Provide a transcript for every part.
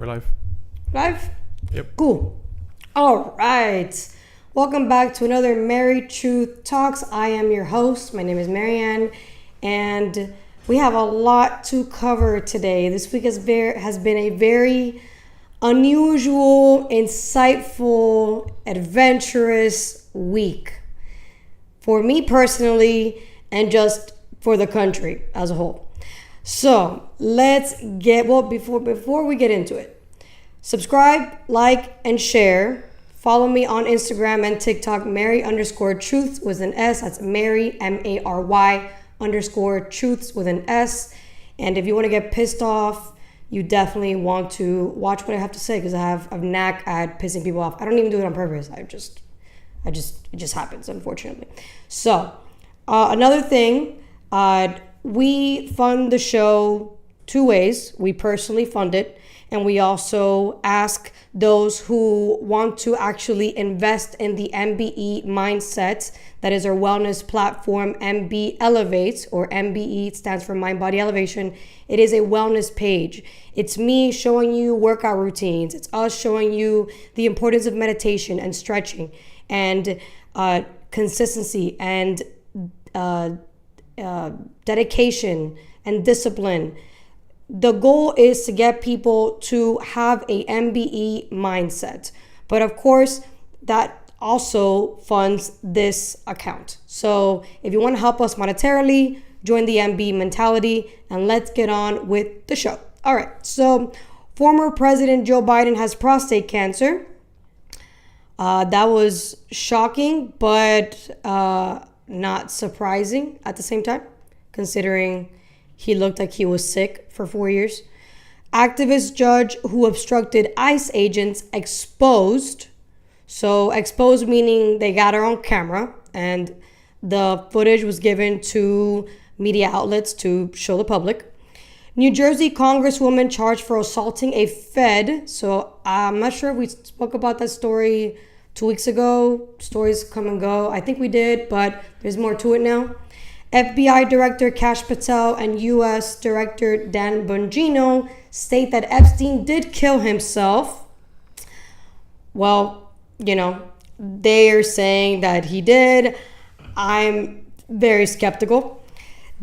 We're live. Live? Yep. Cool. All right. Welcome back to another Mary Truth Talks. I am your host. My name is Marianne, and we have a lot to cover today. This week has been a very unusual, insightful, adventurous week for me personally, and just for the country as a whole. So before we get into it, subscribe, like, and share. Follow me on Instagram and TikTok, Mary_Truths with an S. That's Mary, Mary_Truths with an S. And if you want to get pissed off, you definitely want to watch what I have to say, because I have a knack at pissing people off. I don't even do it on purpose. It just happens, unfortunately. So, another thing, we fund the show two ways. We personally fund it, and we also ask those who want to actually invest in the MBE mindset. That is our wellness platform, MB Elevates, or MBE stands for Mind Body Elevation. It is a wellness page. It's me showing you workout routines. It's us showing you the importance of meditation and stretching and consistency and dedication and discipline. The goal is to get people to have a MBE mindset. But of course, that also funds this account. So if you want to help us monetarily, join the MBE mentality, and let's get on with the show. All right, so former President Joe Biden has prostate cancer. That was shocking, but not surprising at the same time, considering he looked like he was sick for 4 years. Activist judge who obstructed ICE agents exposed. So exposed meaning they got her on camera, and the footage was given to media outlets to show the public. New Jersey Congresswoman charged for assaulting a Fed. So I'm not sure if we spoke about that story 2 weeks ago. Stories come and go. I think we did, but there's more to it now. FBI Director Kash Patel and U.S. Director Dan Bongino state that Epstein did kill himself. Well, they are saying that he did. I'm very skeptical.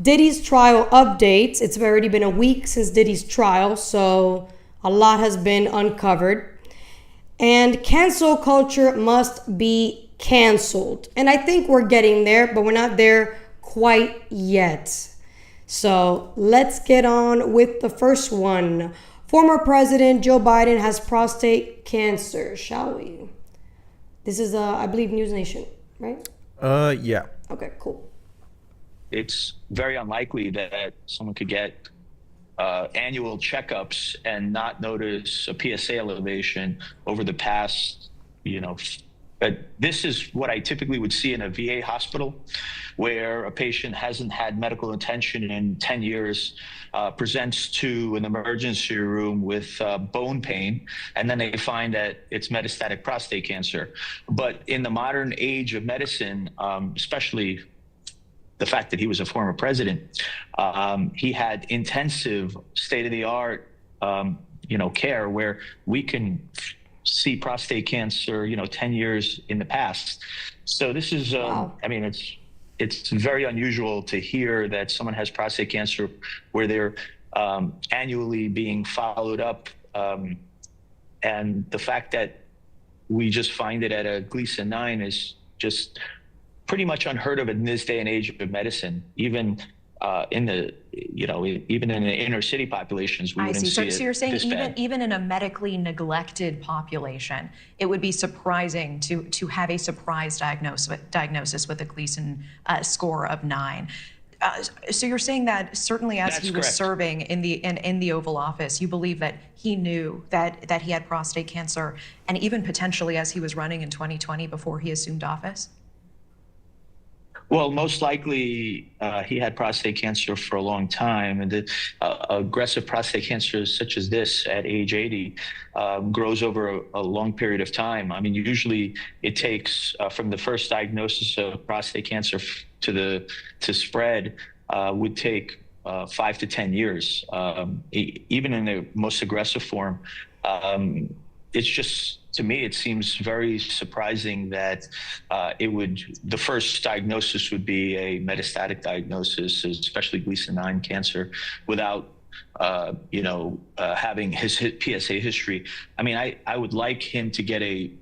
Diddy's trial updates. It's already been a week since Diddy's trial, so a lot has been uncovered. And cancel culture must be canceled. And I think we're getting there, but we're not there quite yet. So let's get on with the first one. Former President Joe Biden has prostate cancer, shall we? This is, I believe, News Nation, right? Yeah. Okay, cool. It's very unlikely that someone could get annual checkups and not notice a PSA elevation over the past, but this is what I typically would see in a VA hospital, where a patient hasn't had medical attention in 10 years, presents to an emergency room with bone pain, and then they find that it's metastatic prostate cancer. But in the modern age of medicine, especially the fact that he was a former president, he had intensive state-of-the-art, care where we can see prostate cancer, 10 years in the past. So this is, Wow. It's very unusual to hear that someone has prostate cancer where they're annually being followed up. And the fact that we just find it at a Gleason 9 is just pretty much unheard of in this day and age of medicine. Even in the inner city populations, we wouldn't see it. So you're saying this bad. even in a medically neglected population, it would be surprising to have a surprise diagnosis with a Gleason score of 9. So you're saying that certainly as That's he was correct. serving in the Oval Office, you believe that he knew that he had prostate cancer, and even potentially as he was running in 2020 before he assumed office? Well, most likely he had prostate cancer for a long time, and the aggressive prostate cancer such as this at age 80 grows over a long period of time. Usually it takes from the first diagnosis of prostate cancer to spread would take 5 to 10 years. Even in the most aggressive form, It's just, to me, it seems very surprising that the first diagnosis would be a metastatic diagnosis, especially Gleason 9 cancer, without having his PSA history. I mean, I would like him to get to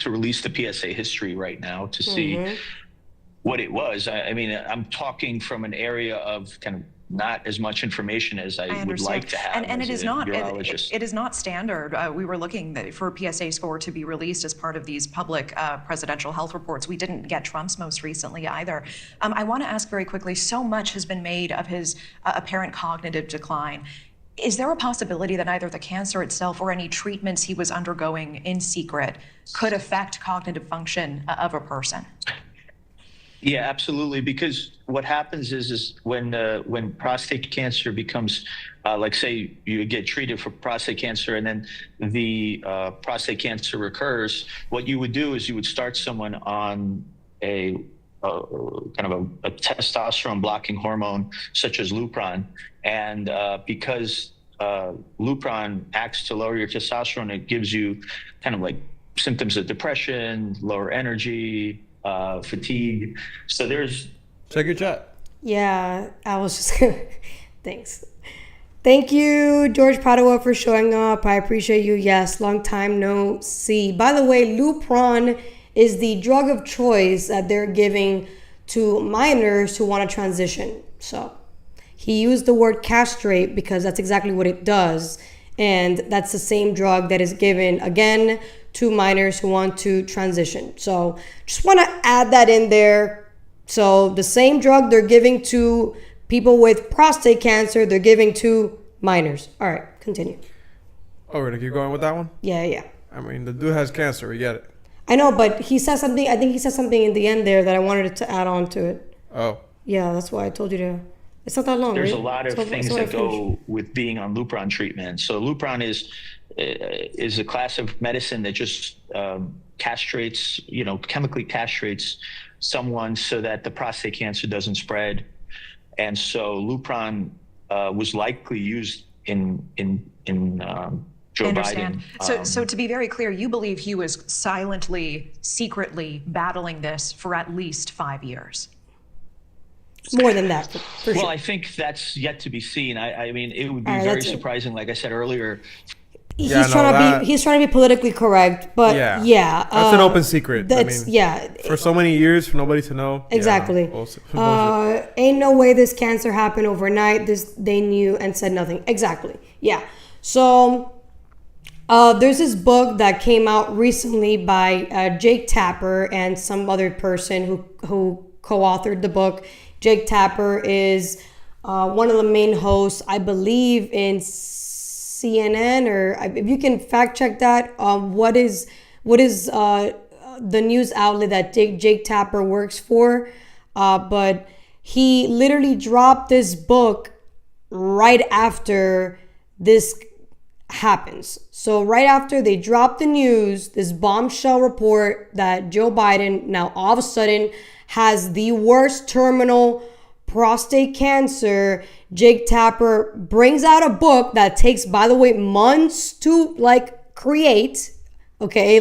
release the PSA history right now to see what it was. I mean, I'm talking from an area of kind of not as much information as I would like to have. And as it is a not urologist. it is not standard. We were looking for a PSA score to be released as part of these public presidential health reports. We didn't get Trump's most recently either. I want to ask very quickly, so much has been made of his apparent cognitive decline. Is there a possibility that either the cancer itself or any treatments he was undergoing in secret could affect cognitive function of a person? Yeah, absolutely. Because what happens is when prostate cancer becomes, like, say you get treated for prostate cancer and then the prostate cancer recurs, what you would do is you would start someone on a kind of a testosterone blocking hormone such as Lupron, and because Lupron acts to lower your testosterone, it gives you kind of like symptoms of depression, lower energy, fatigue. So there's. Check your chat. Yeah, I was just gonna. Thanks. Thank you, George Padua, for showing up. I appreciate you. Yes, long time no see. By the way, Lupron is the drug of choice that they're giving to minors who want to transition. So he used the word castrate because that's exactly what it does. And that's the same drug that is given, again, to minors who want to transition. So just want to add that in there. So the same drug they're giving to people with prostate cancer, they're giving to minors. All right, continue. Oh, we're gonna keep going with that one? Yeah. I mean, the dude has cancer. We get it. I know, but he said something. I think he said something in the end there that I wanted to add on to it. Oh. Yeah, that's why I told you to. It's not that long. There's right? a lot of things that go with being on Lupron treatment. So Lupron is a class of medicine that just castrates, chemically castrates someone so that the prostate cancer doesn't spread. And so Lupron was likely used in Joe Biden. So to be very clear, you believe he was silently, secretly battling this for at least 5 years? More than that, for well, sure. I think that's yet to be seen. I mean, it would be very surprising, like I said earlier. He's trying to be politically correct, but yeah, that's an open secret. That's for so many years for nobody to know. Exactly. Ain't no way this cancer happened overnight. They knew and said nothing. Exactly. Yeah. So there's this book that came out recently by Jake Tapper and some other person who co-authored the book. Jake Tapper is one of the main hosts, I believe, in CNN, or if you can fact check that. What is the news outlet that Jake Tapper works for? But he literally dropped this book right after this happens. So right after they dropped the news, this bombshell report that Joe Biden now all of a sudden has the worst terminal prostate cancer, Jake Tapper brings out a book that takes, by the way, months to create. Okay,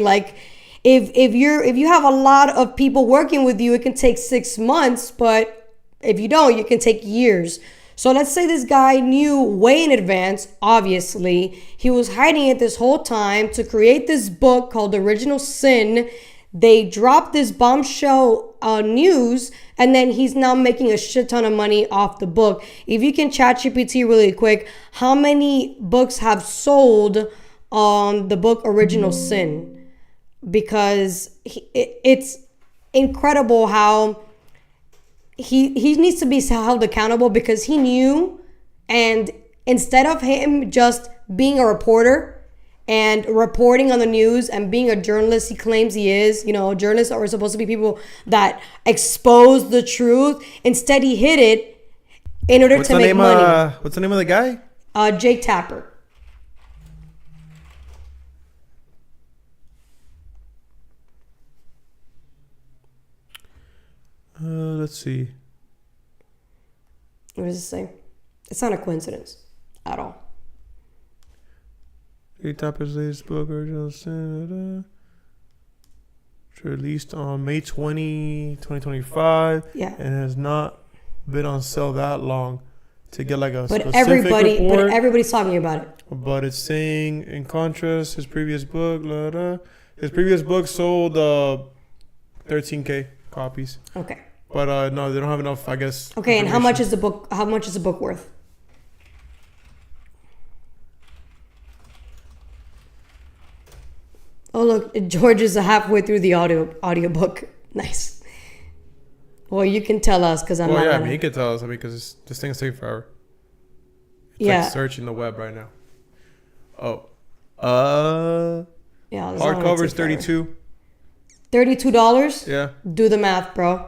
if you have a lot of people working with you, it can take 6 months, but if you don't, it can take years. So let's say this guy knew way in advance, obviously. He was hiding it this whole time to create this book called Original Sin. They dropped this bombshell news, and then he's now making a shit ton of money off the book. If you can chat GPT really quick, how many books have sold on the book Original Sin? Because it's incredible how he needs to be held accountable, because he knew, and instead of him just being a reporter and reporting on the news and being a journalist, he claims he is, journalists are supposed to be people that expose the truth. Instead, he hid it in order to make money. What's the name of the guy? Jake Tapper. Let's see. What does it say? It's not a coincidence at all. Tapper's latest book, original sin, released on May 2025. Yeah. And has not been on sale that long to get like a But specific report. everybody's talking about it. But it's saying, in contrast, his previous book, his previous book sold 13K copies. Okay. But no, they don't have enough, I guess. Okay, and how much is the book? How much is the book worth? Oh look, George is halfway through the audiobook. Nice. Well, you can tell us because I'm Well, not. yeah, I gonna- mean, he could tell us. I mean, because this thing's taking forever. It's Yeah. like searching the web right now. Oh. Yeah. this is not gonna Hardcover is take forever. $32. $32? Yeah. Do the math, bro.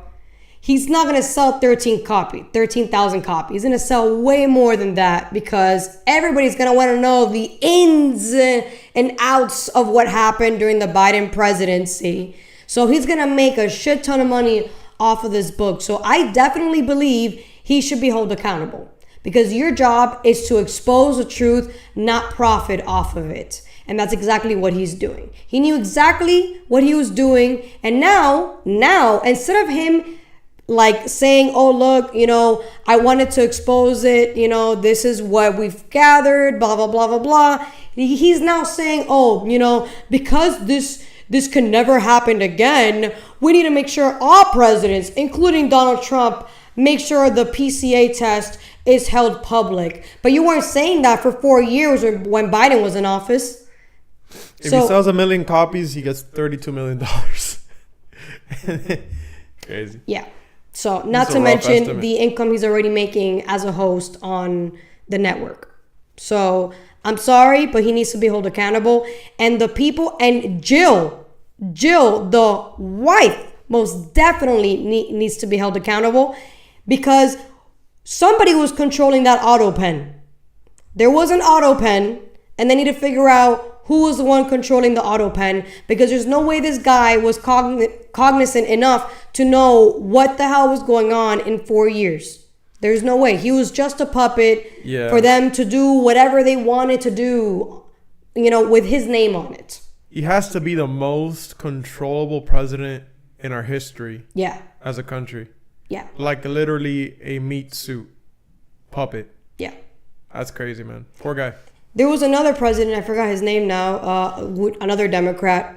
He's not gonna sell 13,000 copies. He's gonna sell way more than that because everybody's gonna want to know the ins and outs of what happened during the Biden presidency. So he's gonna make a shit ton of money off of this book. So I definitely believe he should be held accountable because your job is to expose the truth, not profit off of it. And that's exactly what he's doing. He knew exactly what he was doing. And now, instead of him like saying, oh, look, I wanted to expose it, this is what we've gathered, blah, blah, blah, blah, blah. He's now saying, oh, because this can never happen again, we need to make sure all presidents, including Donald Trump, make sure the PCA test is held public. But you weren't saying that for 4 years when Biden was in office. If he sells 1 million copies, he gets $32 million. Crazy. Yeah. So not to mention the income he's already making as a host on the network. So I'm sorry, but he needs to be held accountable. And the people, and Jill, the wife, most definitely needs to be held accountable because somebody was controlling that auto pen. There was an auto pen, and they need to figure out who was the one controlling the auto pen because there's no way this guy was cognizant enough to know what the hell was going on in 4 years. There's no way. He was just a puppet for them to do whatever they wanted to do, with his name on it. He has to be the most controllable president in our history. Yeah. As a country. Yeah. Like literally a meat suit puppet. Yeah. That's crazy, man. Poor guy. There was another president, I forgot his name now, another Democrat,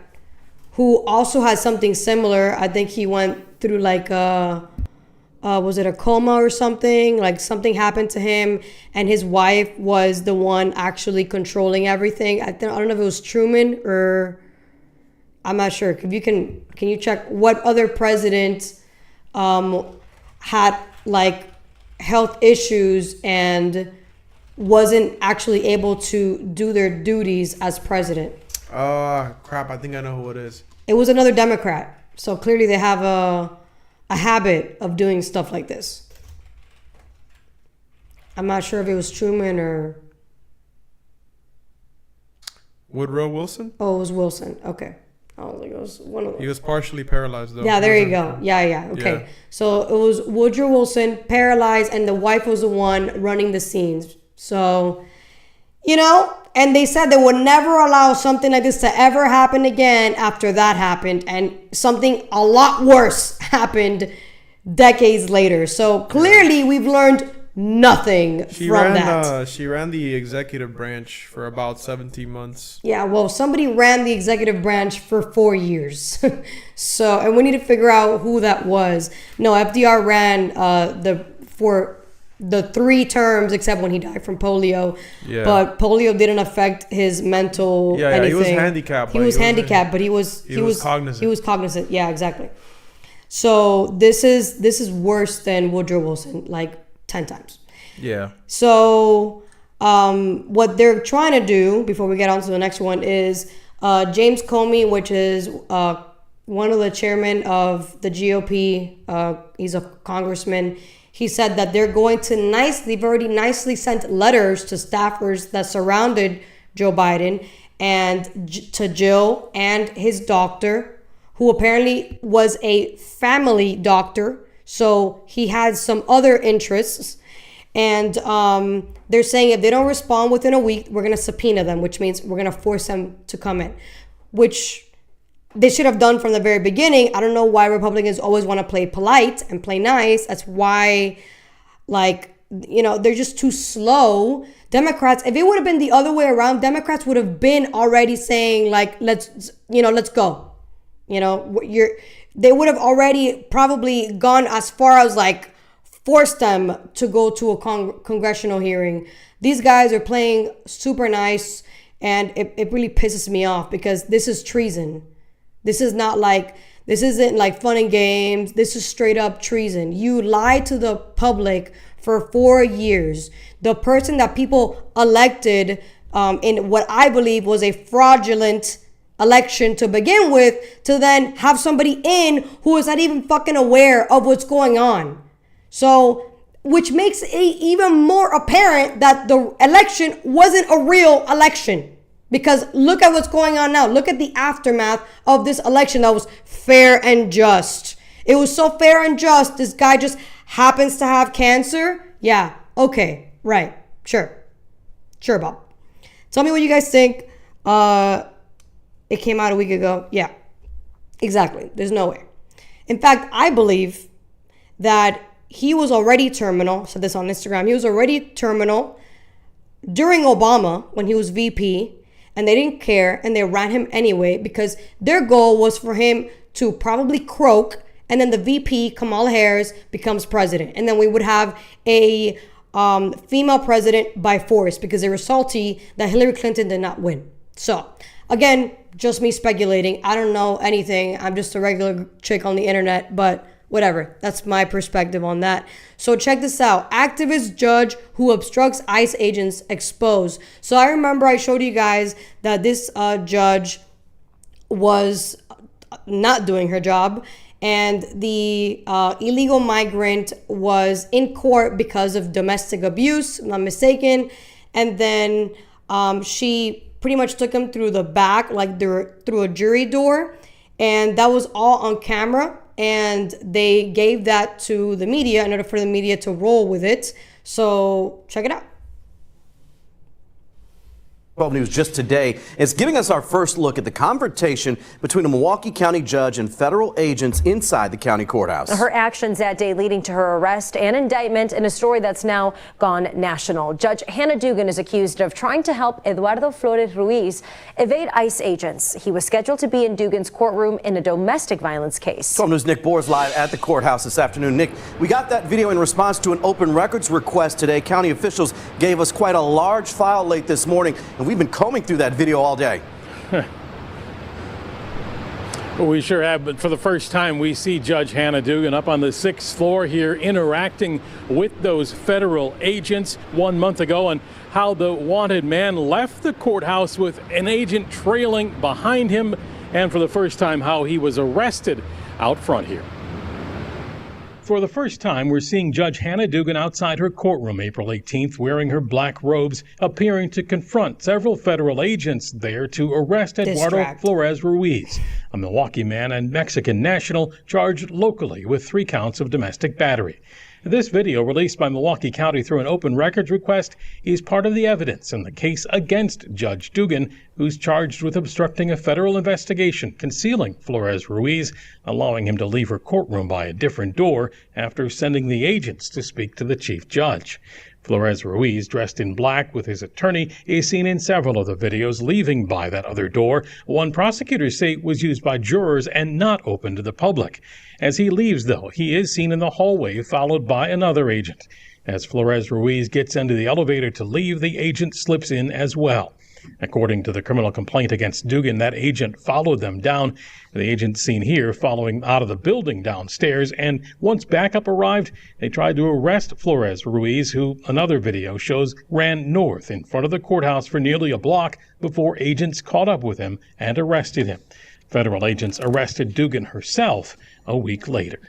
who also had something similar. I think he went through was it a coma or something? Like something happened to him and his wife was the one actually controlling everything. I don't know if it was Truman or I'm not sure. If you can you check what other president had like health issues and wasn't actually able to do their duties as president? Crap. I think I know who it is. It was another Democrat. So clearly they have a habit of doing stuff like this. I'm not sure if it was Truman or... Woodrow Wilson? Oh, it was Wilson. Okay. I was like, it was one of them. He was partially paralyzed, though. Yeah, there you go. Yeah. Okay. Yeah. So it was Woodrow Wilson, paralyzed, and the wife was the one running the scenes. So, and they said they would never allow something like this to ever happen again after that happened. And something a lot worse happened decades later. So clearly we've learned nothing from that. She ran the executive branch for about 17 months. Yeah, well, somebody ran the executive branch for 4 years. So, and we need to figure out who that was. No, FDR ran for the 3 terms except when he died from polio. Yeah. But polio didn't affect his mental anything. He was handicapped. He was handicapped, but he was cognizant. He was cognizant. Yeah, exactly. So this is worse than Woodrow Wilson, like 10 times. Yeah. So what they're trying to do before we get on to the next one is James Comey, which is one of the chairmen of the GOP. He's a congressman. He said that they're going to they've already nicely sent letters to staffers that surrounded Joe Biden and to Jill and his doctor, who apparently was a family doctor. So he had some other interests. And they're saying if they don't respond within a week, we're going to subpoena them, which means we're going to force them to come in, which they should have done from the very beginning. I don't know why Republicans always want to play polite and play nice. That's why, like, you know, they're just too slow. Democrats, if it would have been the other way around, Democrats would have been already saying, like, let's go. You know, they would have already probably gone as far as, like, force them to go to a congressional hearing. These guys are playing super nice, and it really pisses me off because this is treason. This isn't like fun and games. This is straight up treason. You lied to the public for 4 years. The person that people elected in what I believe was a fraudulent election to begin with, to then have somebody in who is not even fucking aware of what's going on. So, which makes it even more apparent that the election wasn't a real election. Because look at what's going on now. Look at the aftermath of this election that was fair and just. It was so fair and just. This guy just happens to have cancer. Yeah. Okay. Right. Sure. Sure, Bob. Tell me what you guys think. It came out a week ago. Yeah. Exactly. There's no way. In fact, I believe that he was already terminal. I said this on Instagram. He was already terminal during Obama when he was VP. And they didn't care, and they ran him anyway because their goal was for him to probably croak, and then the VP, Kamala Harris, becomes president. And then we would have a female president by force because they were salty that Hillary Clinton did not win. So, again, just me speculating. I don't know anything. I'm just a regular chick on the internet, but whatever. That's my perspective on that. So check this out. Activist judge who obstructs ICE agents exposed. So I remember I showed you guys that this judge was not doing her job, and the illegal migrant was in court because of domestic abuse, if I'm not mistaken. And then she pretty much took him through the back, like through a jury door. And that was all on camera. And they gave that to the media in order for the media to roll with it. So check it out. 12 News just today is giving us our first look at the confrontation between a Milwaukee County judge and federal agents inside the county courthouse. Her actions that day leading to her arrest and indictment in a story that's now gone national. Judge Hannah Dugan is accused of trying to help Eduardo Flores Ruiz evade ICE agents. He was scheduled to be in Dugan's courtroom in a domestic violence case. 12 News' Nick Bohr is live at the courthouse this afternoon. Nick, we got that video in response to an open records request today. County officials gave us quite a large file late this morning, and we've been combing through that video all day. Well, we sure have, but for the first time we see Judge Hannah Dugan up on the 6th floor here interacting with those federal agents 1 month ago, and how the wanted man left the courthouse with an agent trailing behind him, and for the first time how he was arrested out front here. For the first time, we're seeing Judge Hannah Dugan outside her courtroom April 18th, wearing her black robes, appearing to confront several federal agents there to arrest Eduardo Flores Ruiz, a Milwaukee man and Mexican national charged locally with 3 counts of domestic battery. This video, released by Milwaukee County through an open records request, is part of the evidence in the case against Judge Dugan, who's charged with obstructing a federal investigation, concealing Flores Ruiz, allowing him to leave her courtroom by a different door after sending the agents to speak to the chief judge. Flores Ruiz, dressed in black with his attorney, is seen in several of the videos leaving by that other door. One prosecutors say was used by jurors and not open to the public. As he leaves, though, he is seen in the hallway, followed by another agent. As Flores Ruiz gets into the elevator to leave, the agent slips in as well. According to the criminal complaint against Dugan, that agent followed them down. The agent seen here following out of the building downstairs, and once backup arrived, they tried to arrest Flores Ruiz, who another video shows ran north in front of the courthouse for nearly a block before agents caught up with him and arrested him. Federal agents arrested Dugan herself a week later.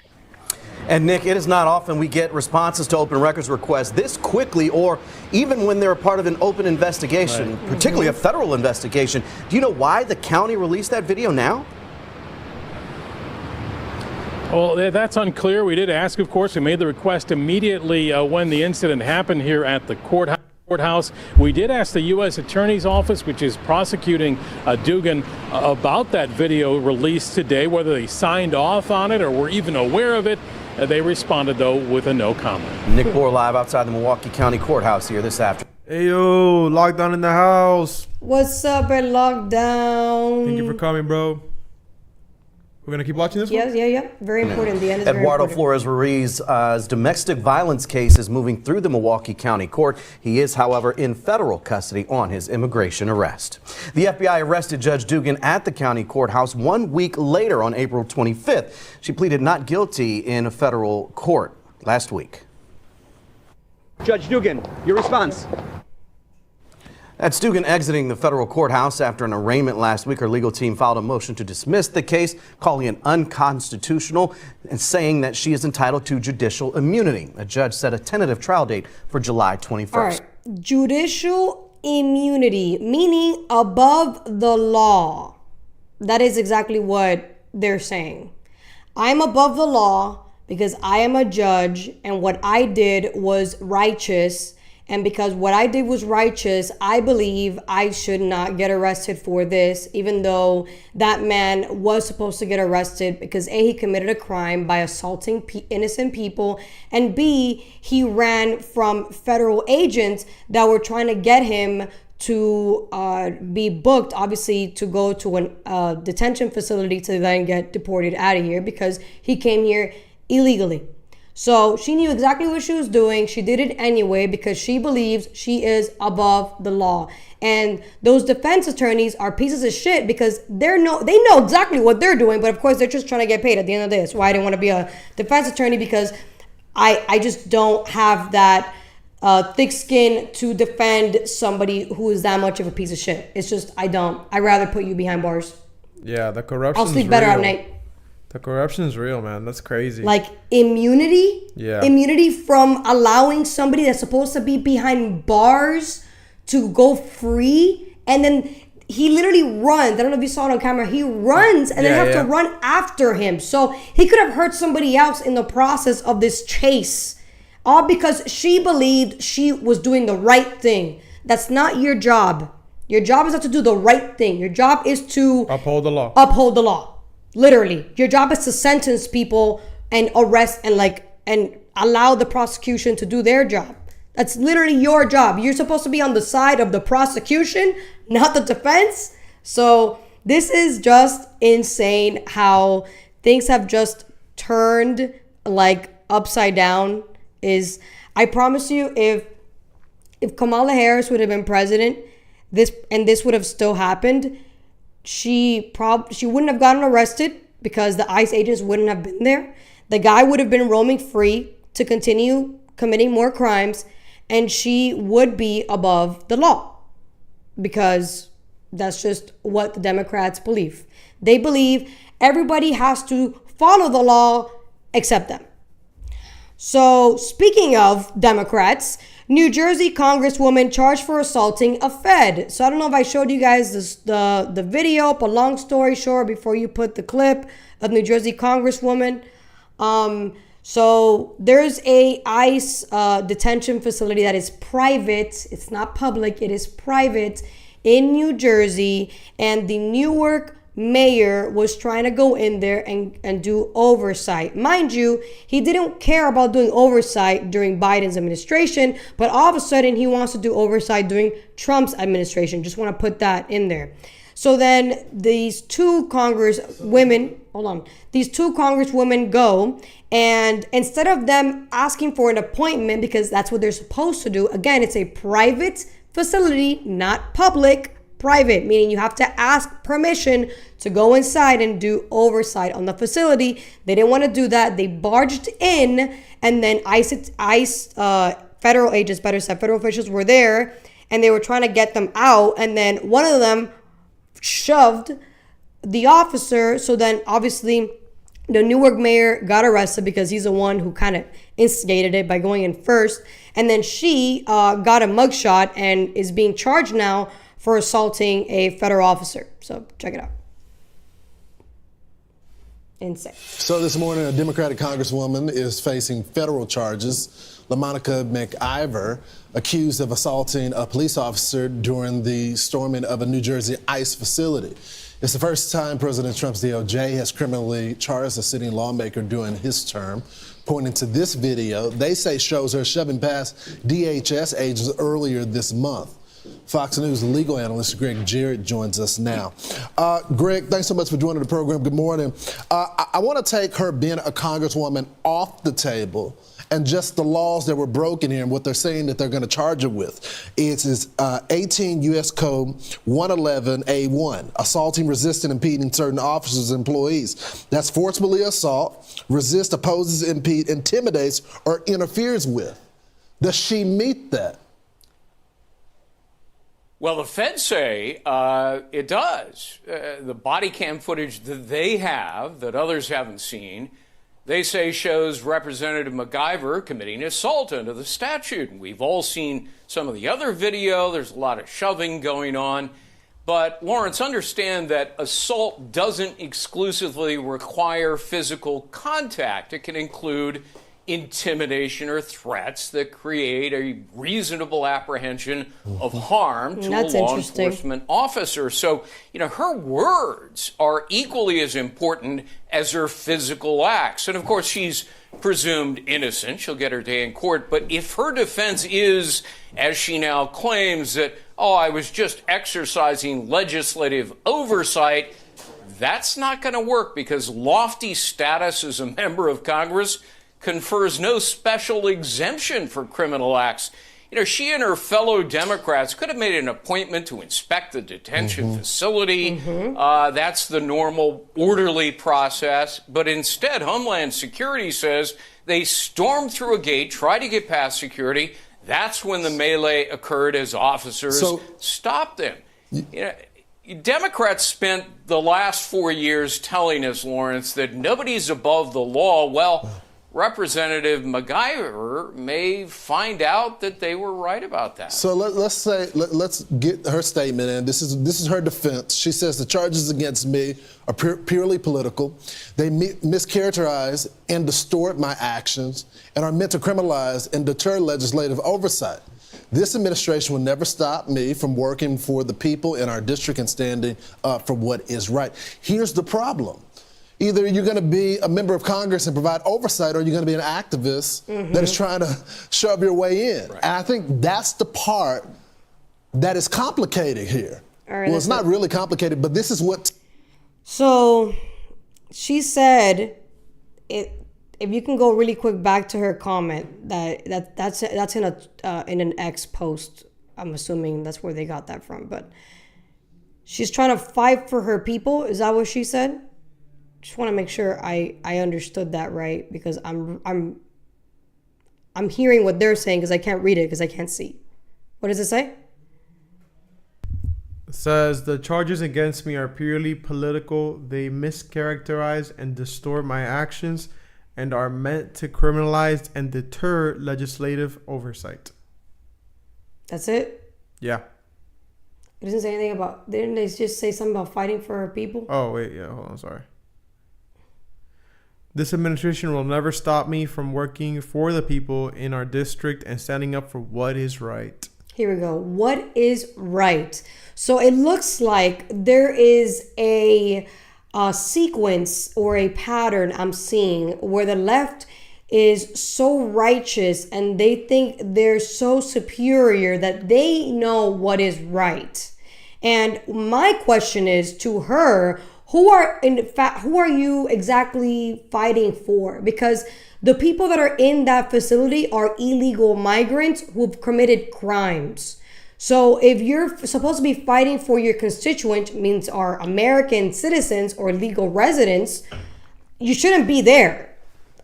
And Nick, it is not often we get responses to open records requests this quickly, or even when they're a part of an open investigation, particularly a federal investigation. Do you know why the county released that video now? Well, that's unclear. We did ask, of course. We made the request immediately when the incident happened here at the courthouse. We did ask the U.S. Attorney's Office, which is prosecuting Dugan, about that video released today, whether they signed off on it or were even aware of it. They responded, though, with a no comment. Nick Bohr live outside the Milwaukee County Courthouse here this afternoon. Hey, yo, lockdown in the house. What's up at lockdown? Thank you for coming, bro. We're going to keep watching this one? Yeah. Very important. The end is very Eduardo important. Flores Ruiz's domestic violence case is moving through the Milwaukee County Court. He is, however, in federal custody on his immigration arrest. The FBI arrested Judge Dugan at the county courthouse 1 week later on April 25th. She pleaded not guilty in a federal court last week. Judge Dugan, your response. That's Dugan exiting the federal courthouse after an arraignment last week. Her legal team filed a motion to dismiss the case, calling it unconstitutional and saying that she is entitled to judicial immunity. A judge set a tentative trial date for July 21st. All right. Judicial immunity, meaning above the law. That is exactly what they're saying. I'm above the law because I am a judge and what I did was righteous. And because what I did was righteous, I believe I should not get arrested for this, even though that man was supposed to get arrested because A, he committed a crime by assaulting innocent people, and B, he ran from federal agents that were trying to get him to be booked, obviously, to go to a detention facility to then get deported out of here because he came here illegally. So she knew exactly what she was doing. She did it anyway because she believes she is above the law. And those defense attorneys are pieces of shit because they know exactly what they're doing, but of course they're just trying to get paid at the end of the day. That's why I didn't want to be a defense attorney, because I just don't have that thick skin to defend somebody who is that much of a piece of shit. It's just, I don't. I'd rather put you behind bars. Yeah, the corruption. I'll sleep better at night. The corruption is real, man. That's crazy. Like immunity? Yeah. Immunity from allowing somebody that's supposed to be behind bars to go free. And then he literally runs. I don't know if you saw it on camera. He runs and they have to run after him. So he could have hurt somebody else in the process of this chase. All because she believed she was doing the right thing. That's not your job. Your job is not to do the right thing. Your job is to uphold the law. Uphold the law. Literally, your job is to sentence people and arrest and allow the prosecution to do their job. That's literally your job. You're supposed to be on the side of the prosecution, not the defense. So this is just insane how things have just turned like upside down. I promise you, if Kamala Harris would have been president, this would have still happened. She wouldn't have gotten arrested because the ICE agents wouldn't have been there. The guy would have been roaming free to continue committing more crimes, and she would be above the law because that's just what the Democrats believe. They believe everybody has to follow the law except them. So speaking of Democrats, New Jersey Congresswoman charged for assaulting a Fed. So I don't know if I showed you guys the video, but long story short, before you put the clip of New Jersey Congresswoman. So there's a ICE detention facility that is private. It's not public, it is private in New Jersey. And the Newark mayor was trying to go in there and do oversight. Mind you, he didn't care about doing oversight during Biden's administration, but all of a sudden he wants to do oversight during Trump's administration. Just want to put that in there. So then these two congresswomen go, and instead of them asking for an appointment, because that's what they're supposed to do, again, it's a private facility, not public. Private, meaning you have to ask permission to go inside and do oversight on the facility. They didn't want to do that. They barged in, and then ICE federal agents, better said, federal officials were there, and they were trying to get them out. And then one of them shoved the officer. So then obviously the Newark mayor got arrested because he's the one who kind of instigated it by going in first. And then she got a mugshot and is being charged now for assaulting a federal officer. So check it out. Insane. So this morning, a Democratic Congresswoman is facing federal charges. LaMonica McIver, accused of assaulting a police officer during the storming of a New Jersey ICE facility. It's the first time President Trump's DOJ has criminally charged a sitting lawmaker during his term. Pointing to this video, they say shows her shoving past DHS agents earlier this month. Fox News legal analyst Greg Jarrett joins us now. Greg, thanks so much for joining the program. Good morning. I want to take her being a congresswoman off the table and just the laws that were broken here and what they're saying that they're going to charge her with. It's 18 U.S. Code 111A1, assaulting, resisting, impeding certain officers and employees. That's forcibly assault, resist, opposes, impede, intimidates, or interferes with. Does she meet that? Well, the feds say it does. The body cam footage that they have, that others haven't seen, they say shows Representative McIver committing assault under the statute. And we've all seen some of the other video. There's a lot of shoving going on. But, Lawrence, understand that assault doesn't exclusively require physical contact. It can include intimidation or threats that create a reasonable apprehension of harm to a law enforcement officer. So, her words are equally as important as her physical acts. And of course, she's presumed innocent. She'll get her day in court. But if her defense is, as she now claims, that, I was just exercising legislative oversight, that's not going to work because lofty status as a member of Congress confers no special exemption for criminal acts. She and her fellow Democrats could have made an appointment to inspect the detention facility. That's the normal, orderly process. But instead, Homeland Security says they stormed through a gate, tried to get past security. That's when the melee occurred as officers stopped them. Democrats spent the last 4 years telling us, Lawrence, that nobody's above the law. Well, Representative McIver may find out that they were right about that. So let's get her statement in. This is her defense. She says the charges against me are purely political. They mischaracterize and distort my actions and are meant to criminalize and deter legislative oversight. This administration will never stop me from working for the people in our district and standing up for what is right. Here's the problem. Either you're going to be a member of Congress and provide oversight, or you're going to be an activist that is trying to shove your way in. Right. And I think that's the part that is complicated here. Well, it's not really complicated, but this is what. So she said, if you can go really quick back to her comment, that's in an X post. I'm assuming that's where they got that from. But she's trying to fight for her people. Is that what she said? Just want to make sure I understood that right, because I'm hearing what they're saying because I can't read it because I can't see. What does it say? It says the charges against me are purely political. They mischaracterize and distort my actions and are meant to criminalize and deter legislative oversight. That's it? Yeah. It doesn't say anything about, didn't they just say something about fighting for her people? Oh, wait, yeah, hold on, sorry. This administration will never stop me from working for the people in our district and standing up for what is right. Here we go. What is right? So it looks like there is a sequence or a pattern I'm seeing where the left is so righteous and they think they're so superior that they know what is right. And my question is to her, who are you exactly fighting for? Because the people that are in that facility are illegal migrants who've committed crimes. So if you're supposed to be fighting for your constituent, means are American citizens or legal residents, you shouldn't be there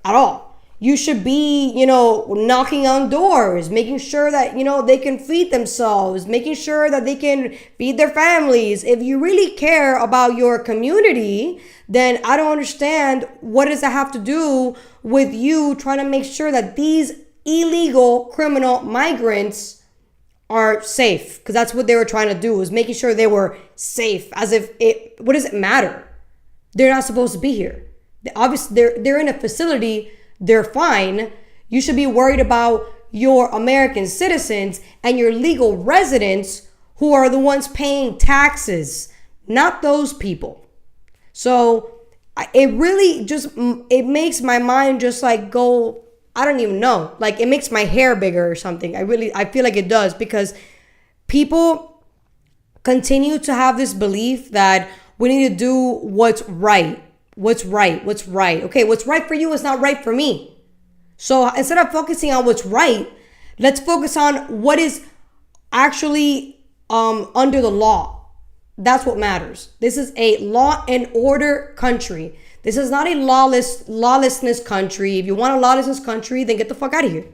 at all. You should be, knocking on doors, making sure that, they can feed themselves, making sure that they can feed their families. If you really care about your community, then I don't understand what does that have to do with you trying to make sure that these illegal criminal migrants are safe. Because that's what they were trying to do, was making sure they were safe. As if what does it matter? They're not supposed to be here. Obviously, they're in a facility. They're fine. You should be worried about your American citizens and your legal residents who are the ones paying taxes, not those people. So it really just, it makes my mind just like go, I don't even know. Like it makes my hair bigger or something. I feel like it does, because people continue to have this belief that we need to do what's right. What's right? Okay, what's right for you is not right for me. So instead of focusing on what's right, let's focus on what is actually under the law. That's what matters. This is a law and order country. This is not a lawlessness country. If you want a lawlessness country, then get the fuck out of here.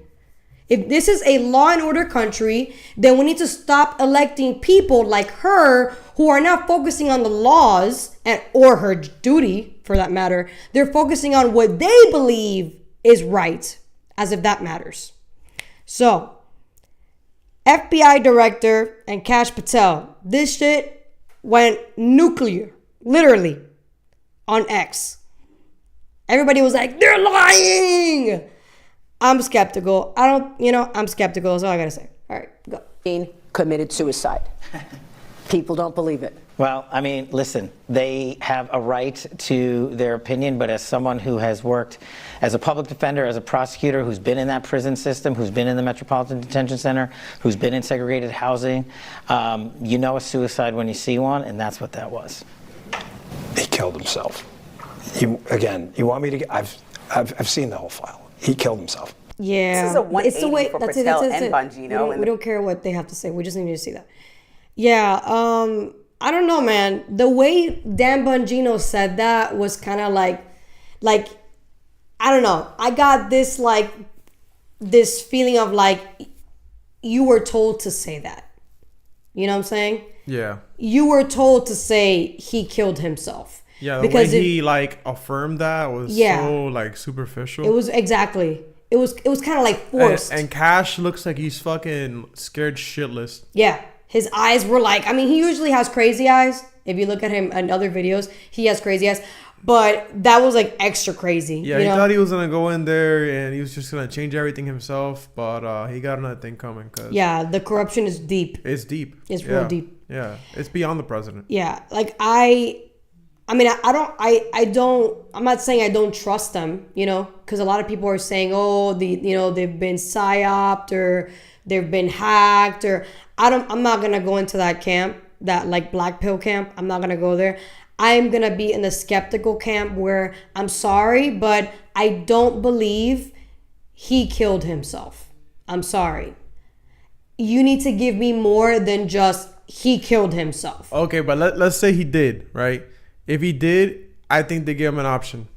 If this is a law and order country, then we need to stop electing people like her who are not focusing on the laws or her duty, for that matter. They're focusing on what they believe is right, as if that matters. So, FBI director and Kash Patel, this shit went nuclear, literally, on X. Everybody was like, they're lying. I'm skeptical. I'm skeptical. That's all I gotta say. All right, go. Committed suicide. People don't believe it. Well, I mean, listen, they have a right to their opinion, but as someone who has worked as a public defender, as a prosecutor, who's been in that prison system, who's been in the Metropolitan Detention Center, who's been in segregated housing, you know a suicide when you see one, and that's what that was. He killed himself. You want me to? I've seen the whole file. He killed himself. Yeah, this is a 180 it's the way, for that's Patel it. and Bongino. We don't care what they have to say. We just need to see that. Yeah, I don't know, man. The way Dan Bongino said that was kind of like, I don't know. I got this feeling of like, you were told to say that. You know what I'm saying? Yeah. You were told to say he killed himself. Yeah, the way he affirmed that was so superficial. It was exactly. It was kind of like forced. And Kash looks like he's fucking scared shitless. Yeah. His eyes were like, I mean, he usually has crazy eyes. If you look at him in other videos, he has crazy eyes. But that was like extra crazy. Yeah, he thought he was going to go in there and he was just going to change everything himself. But he got another thing coming. Yeah, the corruption is deep. It's deep. It's real deep. Yeah, it's beyond the president. Yeah, like I'm not saying I don't trust them, because a lot of people are saying, oh, they've been psyoped or they've been hacked, or I'm not going to go into that camp, that like black pill camp. I'm not going to go there. I'm going to be in the skeptical camp where I'm sorry, but I don't believe he killed himself. I'm sorry. You need to give me more than just he killed himself. Okay, but let's say he did, right? If he did, I think they give him an option.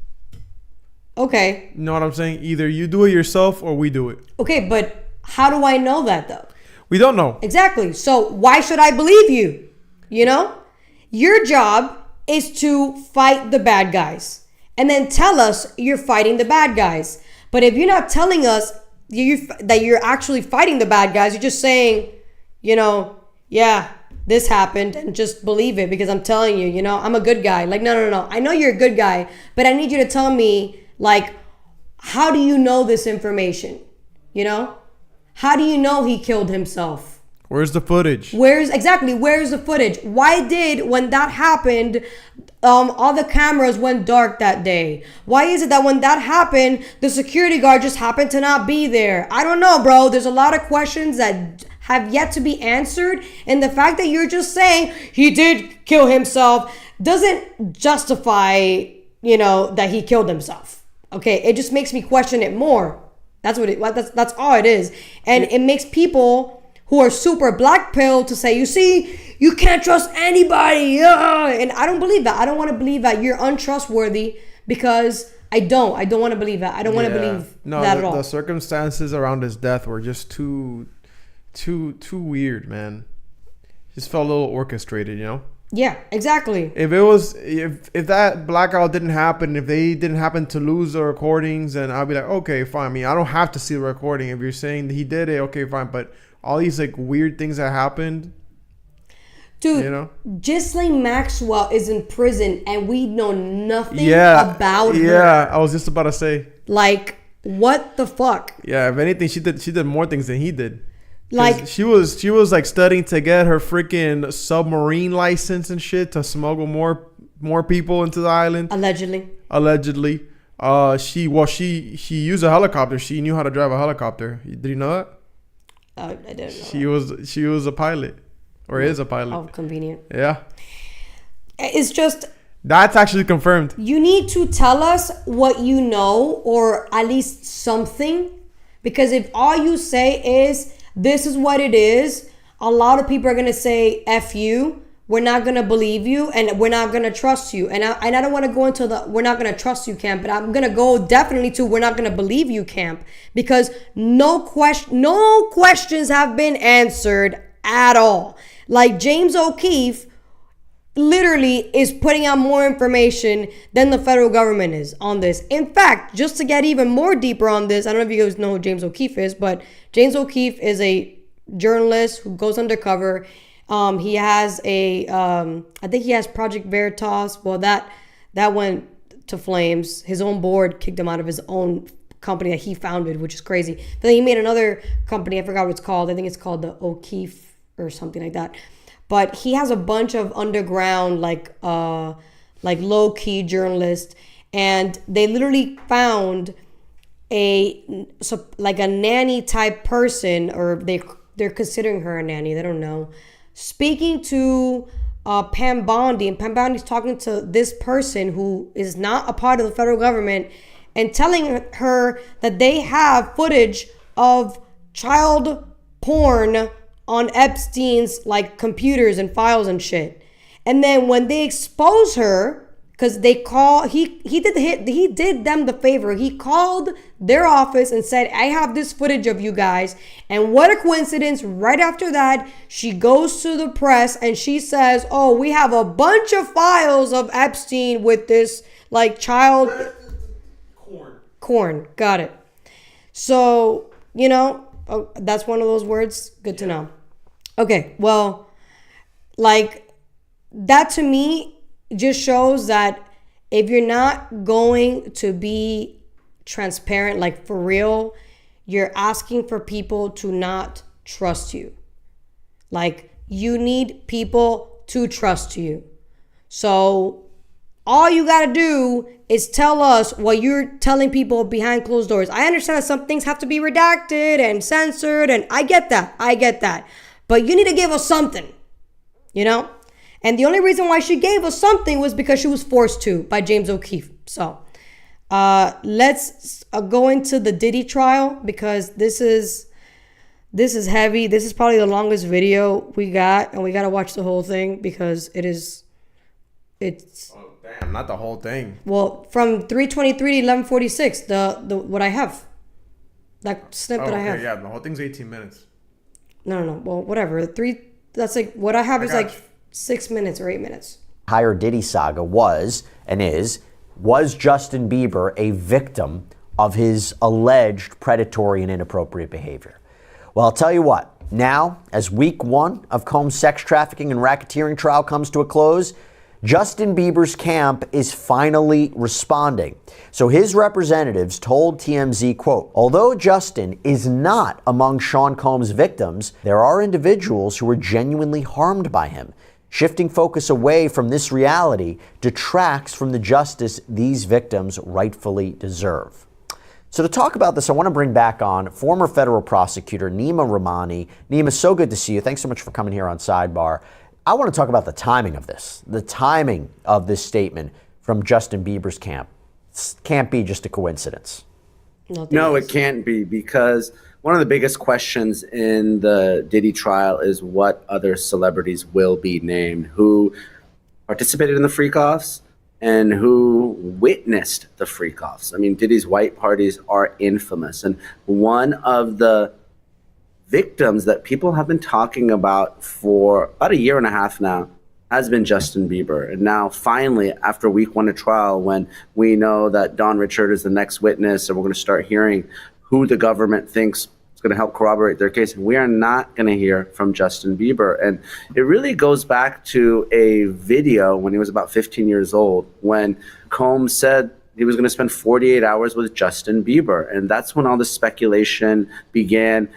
Okay. You know what I'm saying? Either you do it yourself or we do it. Okay, but how do I know that though? We don't know. Exactly. So why should I believe you? Your job is to fight the bad guys and then tell us you're fighting the bad guys. But if you're not telling us that you're actually fighting the bad guys, you're just saying, yeah, this happened and just believe it because I'm telling you, I'm a good guy. Like, no. I know you're a good guy, but I need you to tell me, like, how do you know this information? How do you know he killed himself? Where's the footage? Where's the footage? Why did, when that happened, all the cameras went dark that day? Why is it that when that happened, the security guard just happened to not be there? I don't know, bro. There's a lot of questions that have yet to be answered. And the fact that you're just saying he did kill himself doesn't justify, that he killed himself. Okay, it just makes me question it more. That's that's all it is. And it makes people who are super black pill to say, you see, you can't trust anybody. And I don't believe that. I don't want to believe that you're untrustworthy because I don't want to believe that. I don't want to believe that at all. The circumstances around his death were just too weird, man. Just felt a little orchestrated, Yeah, exactly. If that blackout didn't happen, if they didn't happen to lose the recordings, then I'll be like, okay, fine. I mean, I don't have to see the recording. If you're saying that he did it, okay, fine. But all these like weird things that happened. Dude, You know? Ghislaine Maxwell is in prison and we know nothing Yeah. about her. Yeah, I was just about to say. Like, what the fuck? Yeah, if anything, she did more things than he did. 'Cause Like, she was like studying to get her freaking submarine license and shit to smuggle more people into the island. allegedly. Allegedly. She used a helicopter. She knew how to drive a helicopter. Did you know that? I didn't know. She was a pilot, or is a pilot. How convenient. Yeah, It's just, that's actually confirmed. you need to tell us what you know, or at least something. Because if all you say is, this is what it is, a lot of people are going to say, F you. We're not going to believe you, and we're not going to trust you. And I don't want to go into the we're not going to trust you camp, but I'm going to go definitely to we're not going to believe you camp, because no questions have been answered at all. Like, James O'Keefe literally is putting out more information than the federal government is on this. In fact, just to get even more deeper on this, I don't know if you guys know who James O'Keefe is, but James O'Keefe is a journalist who goes undercover. He has I think he has Project Veritas. Well, that went to flames. His own board kicked him out of his own company that he founded, which is crazy. But then he made another company. I forgot what it's called. I think it's called the O'Keefe or something like that. But he has a bunch of underground, like low-key journalists, and they literally found a nanny type person, or they're considering her a nanny. They don't know. Speaking to Pam Bondi, and Pam Bondi's talking to this person who is not a part of the federal government, and telling her that they have footage of child porn on Epstein's like computers and files and shit. And then when they expose her, because he did them the favor. He called their office and said, I have this footage of you guys. And what a coincidence, right after that, she goes to the press and she says, oh, we have a bunch of files of Epstein with this like child corn. Got it. So, that's one of those words. Good to know. Okay, well, like, that to me just shows that if you're not going to be transparent, like for real, you're asking for people to not trust you. Like, you need people to trust you. So all you gotta do is tell us what you're telling people behind closed doors. I understand that some things have to be redacted and censored, and I get that. But you need to give us something, And the only reason why she gave us something was because she was forced to by James O'Keefe. So let's go into the Diddy trial, because this is heavy. This is probably the longest video we got, and we got to watch the whole thing because it's Oh, damn, not the whole thing. Well, from 3:23 to 11:46, the what I have, that snippet I have. Yeah, the whole thing's 18 minutes. No. Well, whatever. That's like what I have is like 6 minutes or 8 minutes. Entire Diddy saga was Justin Bieber a victim of his alleged predatory and inappropriate behavior? Well, I'll tell you what. Now, as week 1 of Combs' sex trafficking and racketeering trial comes to a close, Justin Bieber's camp is finally responding. So his representatives told TMZ, quote, although Justin is not among Sean Combs' victims, there are individuals who were genuinely harmed by him. Shifting focus away from this reality detracts from the justice these victims rightfully deserve. So to talk about this, I want to bring back on former federal prosecutor Nima Rahmani. Nima, so good to see you. Thanks so much for coming here on Sidebar. I want to talk about the timing of this statement from Justin Bieber's camp. This can't be just a coincidence. No, it can't be, because one of the biggest questions in the Diddy trial is what other celebrities will be named, who participated in the freak-offs and who witnessed the freak-offs. I mean, Diddy's white parties are infamous. And one of the victims that people have been talking about for about a year and a half now has been Justin Bieber. And now finally, after week 1 of trial, when we know that Don Richard is the next witness and we're going to start hearing who the government thinks is going to help corroborate their case. We are not going to hear from Justin Bieber. And it really goes back to a video when he was about 15 years old, when Combs said he was going to spend 48 hours with Justin Bieber. And that's when all the speculation began.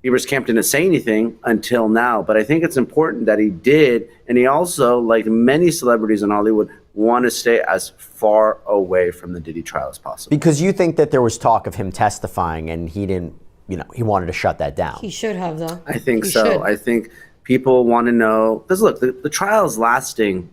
Bieber's camp didn't say anything until now, but I think it's important that he did. And he also, like many celebrities in Hollywood, want to stay as far away from the Diddy trial as possible. Because you think that there was talk of him testifying and he didn't, he wanted to shut that down. He should have, though. I think He so. should. I think people want to know, because look, the trial's lasting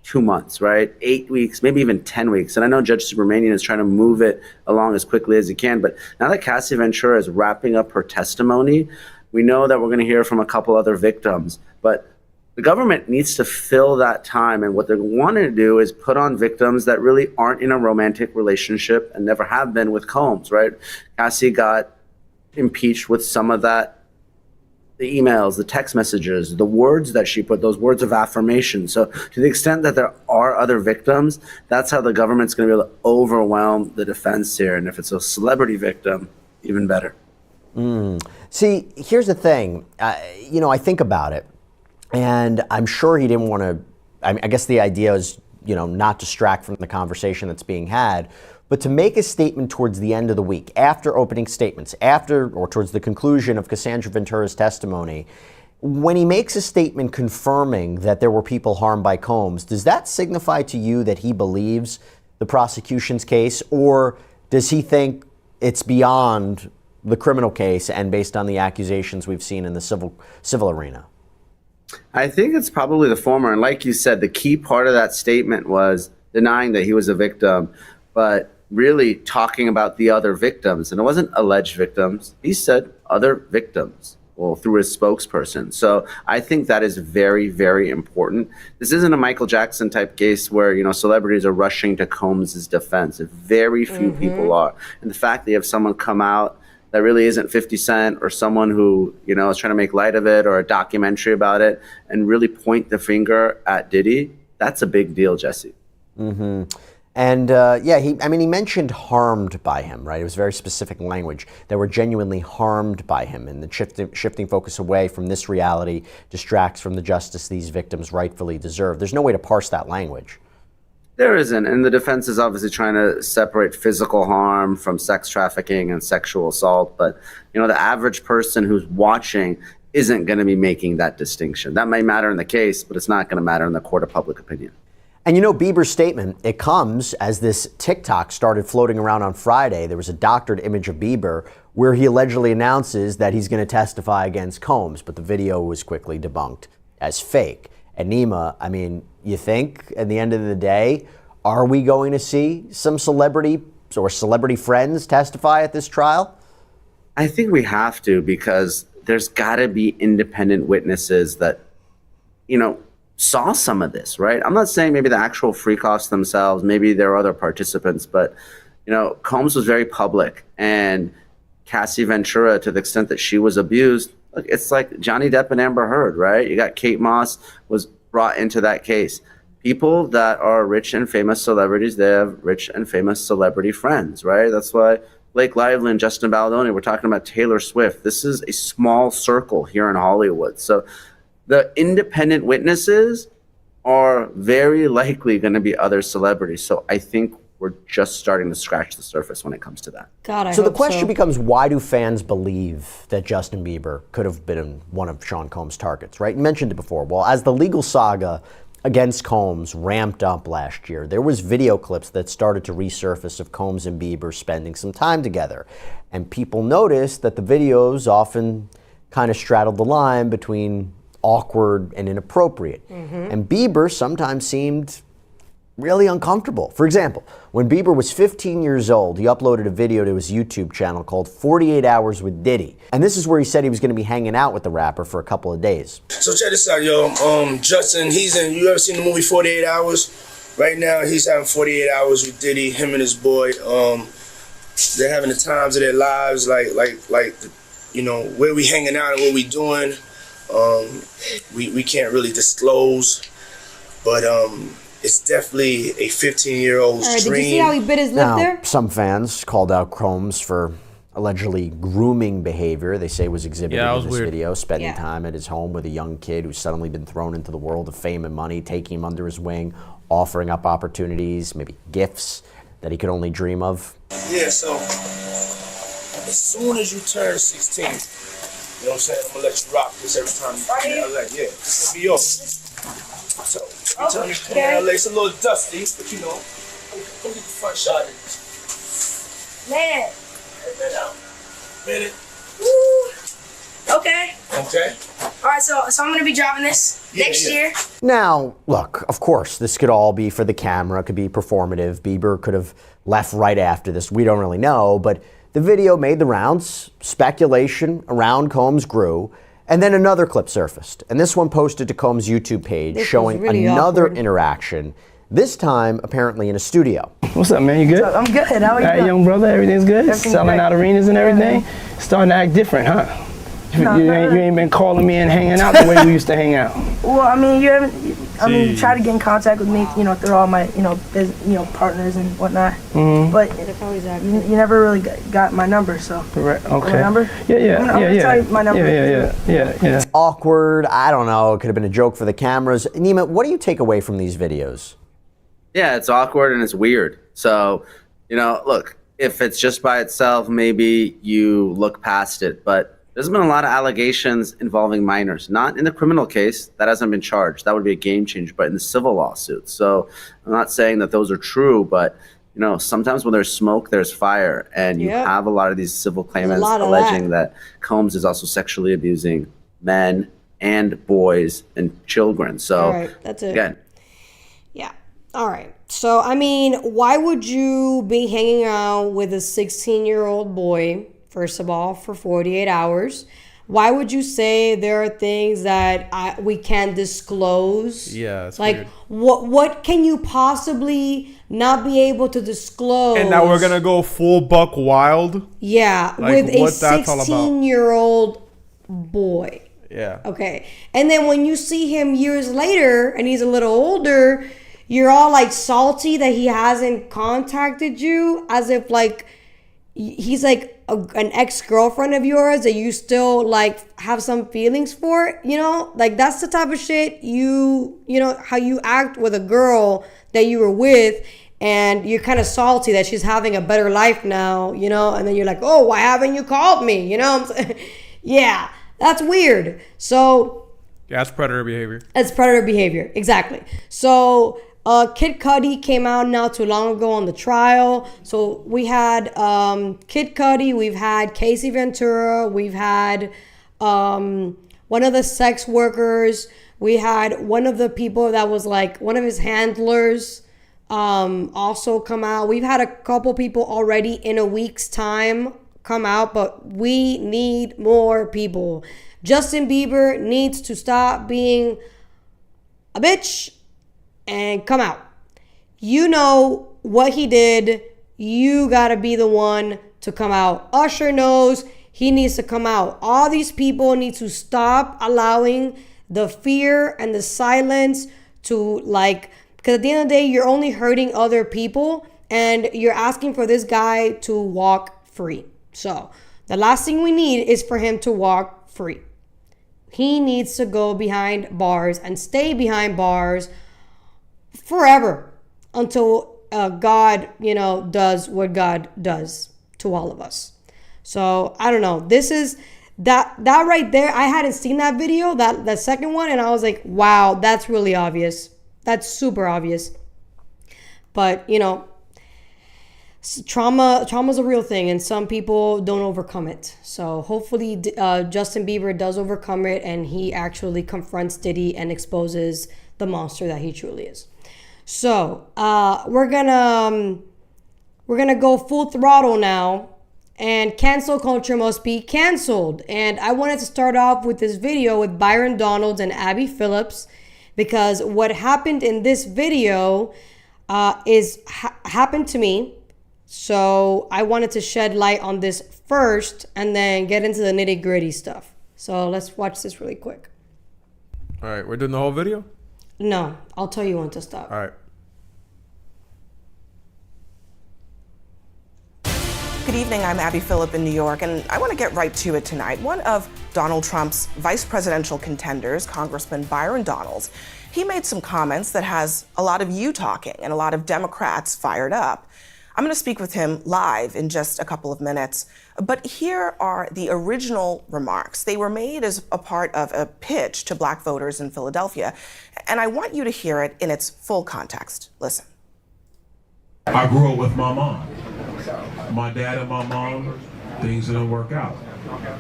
2 months, right? 8 weeks, maybe even 10 weeks. And I know Judge Subramanian is trying to move it along as quickly as he can. But now that Cassie Ventura is wrapping up her testimony, we know that we're going to hear from a couple other victims. But the government needs to fill that time. And what they're wanting to do is put on victims that really aren't in a romantic relationship and never have been with Combs, right? Cassie got impeached with some of that, the emails, the text messages, the words that she put, those words of affirmation. So to the extent that there are other victims, that's how the government's going to be able to overwhelm the defense here. And if it's a celebrity victim, even better. See, here's the thing. I think about it, and I'm sure he didn't want to. I guess the idea is, not distract from the conversation that's being had, but to make a statement towards the end of the week, after opening statements, or towards the conclusion of Cassandra Ventura's testimony, when he makes a statement confirming that there were people harmed by Combs, does that signify to you that he believes the prosecution's case, or does he think it's beyond the criminal case and based on the accusations we've seen in the civil arena? I think it's probably the former. And like you said, the key part of that statement was denying that he was a victim, but really talking about the other victims. And it wasn't alleged victims. He said other victims, well, through his spokesperson. So I think that is very, very important. This isn't a Michael Jackson type case where, celebrities are rushing to Combs' defense. Very few people are. And the fact that you have someone come out that really isn't 50 Cent or someone who, is trying to make light of it or a documentary about it and really point the finger at Diddy, that's a big deal, Jesse. And he mentioned harmed by him, right? It was very specific language. They were genuinely harmed by him, and the shifting focus away from this reality distracts from the justice these victims rightfully deserve. There's no way to parse that language. There isn't, and the defense is obviously trying to separate physical harm from sex trafficking and sexual assault, but the average person who's watching isn't going to be making that distinction. That may matter in the case, but it's not going to matter in the court of public opinion. And Bieber's statement, it comes as this TikTok started floating around on Friday. There was a doctored image of Bieber where he allegedly announces that he's going to testify against Combs, but the video was quickly debunked as fake. And Nima, you think at the end of the day, are we going to see some celebrity or celebrity friends testify at this trial? I think we have to, because there's got to be independent witnesses that, saw some of this, right? I'm not saying maybe the actual Frikis themselves, maybe there are other participants, but, Combs was very public, and Cassie Ventura, to the extent that she was abused, look, it's like Johnny Depp and Amber Heard, right? You got Kate Moss was brought into that case. People that are rich and famous celebrities, they have rich and famous celebrity friends, right? That's why Blake Lively and Justin Baldoni, we're talking about Taylor Swift. This is a small circle here in Hollywood. So the independent witnesses are very likely going to be other celebrities. So I think we're just starting to scratch the surface when it comes to that. So the question becomes, why do fans believe that Justin Bieber could have been one of Sean Combs' targets, right? You mentioned it before. Well, as the legal saga against Combs ramped up last year, there was video clips that started to resurface of Combs and Bieber spending some time together. And people noticed that the videos often kind of straddled the line between awkward and inappropriate. And Bieber sometimes seemed really uncomfortable. For example, when Bieber was 15 years old, he uploaded a video to his YouTube channel called 48 Hours with Diddy. And this is where he said he was going to be hanging out with the rapper for a couple of days. So check this out, yo. Justin, you ever seen the movie 48 Hours? Right now, he's having 48 hours with Diddy, him and his boy. They're having the times of their lives, like where we hanging out and what we doing. We can't really disclose, but it's definitely a 15-year-old's dream. Did you see how he bit his lip there? Some fans called out Combs for allegedly grooming behavior they say was exhibited Yeah, that in was this weird. video, spending Yeah. time at his home with a young kid who's suddenly been thrown into the world of fame and money, taking him under his wing, offering up opportunities, maybe gifts that he could only dream of. Yeah, so as soon as you turn 16, you know what I'm saying? I'm gonna let you rock this every time you come to LA. Yeah, this will be yours. So every time you come to LA, it's a little dusty, but you know, come get the front shot of this. Man. Minute. Woo. Okay. Okay. All right, so I'm gonna be driving this next year. Now, look, of course, this could all be for the camera, it could be performative. Bieber could have left right after this. We don't really know, but the video made the rounds. Speculation around Combs grew. And then another clip surfaced. And this one posted to Combs' YouTube page This was showing really another awkward. interaction, this time apparently in a studio. What's up, man? You good? I'm good. How are you? All right, doing? young brother, everything's good? Everything's Selling great. out arenas and everything? Starting to act different, huh? No, you ain't been calling me and hanging out the way we used to hang out. Well, I mean, you try to get in contact with me, through all my, partners and whatnot. Mhm. But you never really got my number, so. Right, okay. My number? Yeah, I'm gonna tell you my number. Yeah. Awkward, I don't know, it could have been a joke for the cameras. Nima, what do you take away from these videos? Yeah, it's awkward and it's weird. So, look, if it's just by itself, maybe you look past it. But there's been a lot of allegations involving minors, not in the criminal case. That hasn't been charged. That would be a game changer, but in the civil lawsuits. So I'm not saying that those are true, but sometimes when there's smoke, there's fire. And you Yep. have a lot of these civil claimants lot of alleging that Combs is also sexually abusing men and boys and children. So All right, that's it. again, Yeah. All right. So, I mean, why would you be hanging out with a 16-year-old boy, first of all, for 48 hours? Why would you say there are things that we can't disclose? Yeah, it's like, weird. what can you possibly not be able to disclose? And now we're gonna go full buck wild. Yeah, Like, with a what that's all about. 16-year-old boy. Yeah. Okay. And then when you see him years later and he's a little older, you're all like salty that he hasn't contacted you, as if like he's like an ex-girlfriend of yours that you still like have some feelings for, like that's the type of shit how you act with a girl that you were with, and you're kind of salty that she's having a better life now, and then you're like, oh, why haven't you called me? Yeah, that's weird. So Yeah, that's predator behavior. it's predator behavior, exactly. So Kid Cudi came out not too long ago on the trial. So we had Kid Cudi, we've had Casey Ventura, we've had one of the sex workers, we had one of the people that was like one of his handlers also come out. We've had a couple people already in a week's time come out, but we need more people. Justin Bieber needs to stop being a bitch and come out. You know what he did. You gotta be the one to come out. Usher knows he needs to come out. All these people need to stop allowing the fear and the silence to because at the end of the day, you're only hurting other people and you're asking for this guy to walk free. So the last thing we need is for him to walk free. He needs to go behind bars and stay behind bars forever until God, does what God does to all of us. So I don't know. This is that right there. I hadn't seen that video, that second one, and I was like, wow, that's really obvious. That's super obvious. But trauma's a real thing, and some people don't overcome it. So hopefully Justin Bieber does overcome it, and he actually confronts Diddy and exposes the monster that he truly is. So we're gonna go full throttle now, and cancel culture must be canceled. And I wanted to start off with this video with Byron Donalds and Abby Phillips, because what happened in this video happened to me. So I wanted to shed light on this first and then get into the nitty gritty stuff. So let's watch this really quick. All right, we're doing the whole video? No, I'll tell you when to stop. All right. Good evening, I'm Abby Phillip in New York, and I want to get right to it tonight. One of Donald Trump's vice presidential contenders, Congressman Byron Donalds, he made some comments that has a lot of you talking and a lot of Democrats fired up. I'm going to speak with him live in just a couple of minutes, but here are the original remarks. They were made as a part of a pitch to black voters in Philadelphia, and I want you to hear it in its full context. Listen. I grew up with my mom. My dad and my mom, things didn't work out.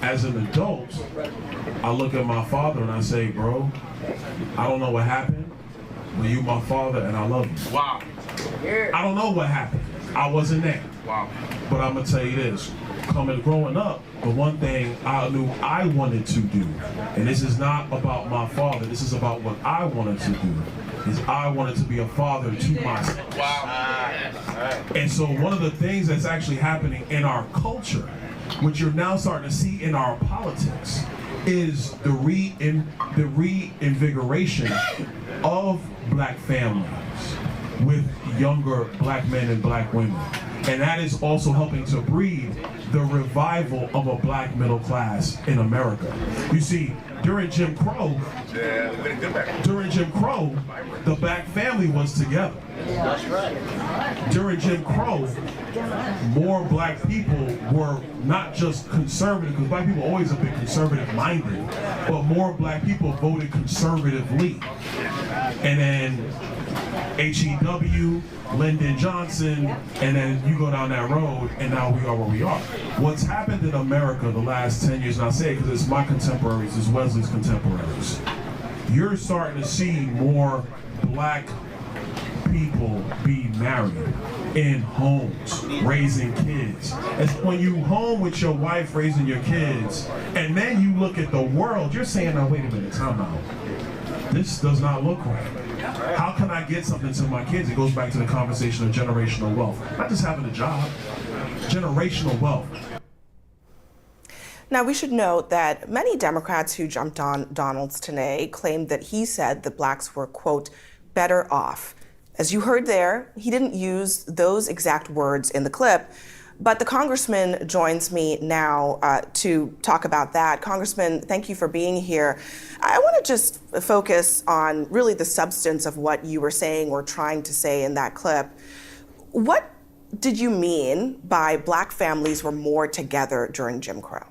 As an adult, I look at my father and I say, bro, I don't know what happened, but you my father and I love you. Wow. I don't know what happened. I wasn't there. Wow. But I'm gonna tell you this, growing up, the one thing I knew I wanted to do, and this is not about my father, this is about what I wanted to do, is I wanted to be a father to myself. Wow. And so one of the things that's actually happening in our culture, which you're now starting to see in our politics, is the reinvigoration of black families with younger black men and black women. And that is also helping to breed the revival of a black middle class in America. You see, during Jim Crow, the black family was together. That's right. During Jim Crow, more black people were not just conservative, because black people always have been conservative-minded, but more black people voted conservatively. And then H.E.W., Lyndon Johnson, and then you go down that road, and now we are where we are. What's happened in America the last 10 years, and I say it because it's my contemporaries, it's Wesley's contemporaries, you're starting to see more black people be married in homes, raising kids. It's when you home with your wife raising your kids, and then you look at the world, you're saying, now wait a minute, time out. This does not look right. How can I get something to my kids? It goes back to the conversation of generational wealth. Not just having a job, generational wealth. Now, we should note that many Democrats who jumped on Donalds today claimed that he said that blacks were, quote, better off. As you heard there, he didn't use those exact words in the clip, but the congressman joins me now to talk about that. Congressman, thank you for being here. I want to just focus on really the substance of what you were saying or trying to say in that clip. What did you mean by black families were more together during Jim Crow?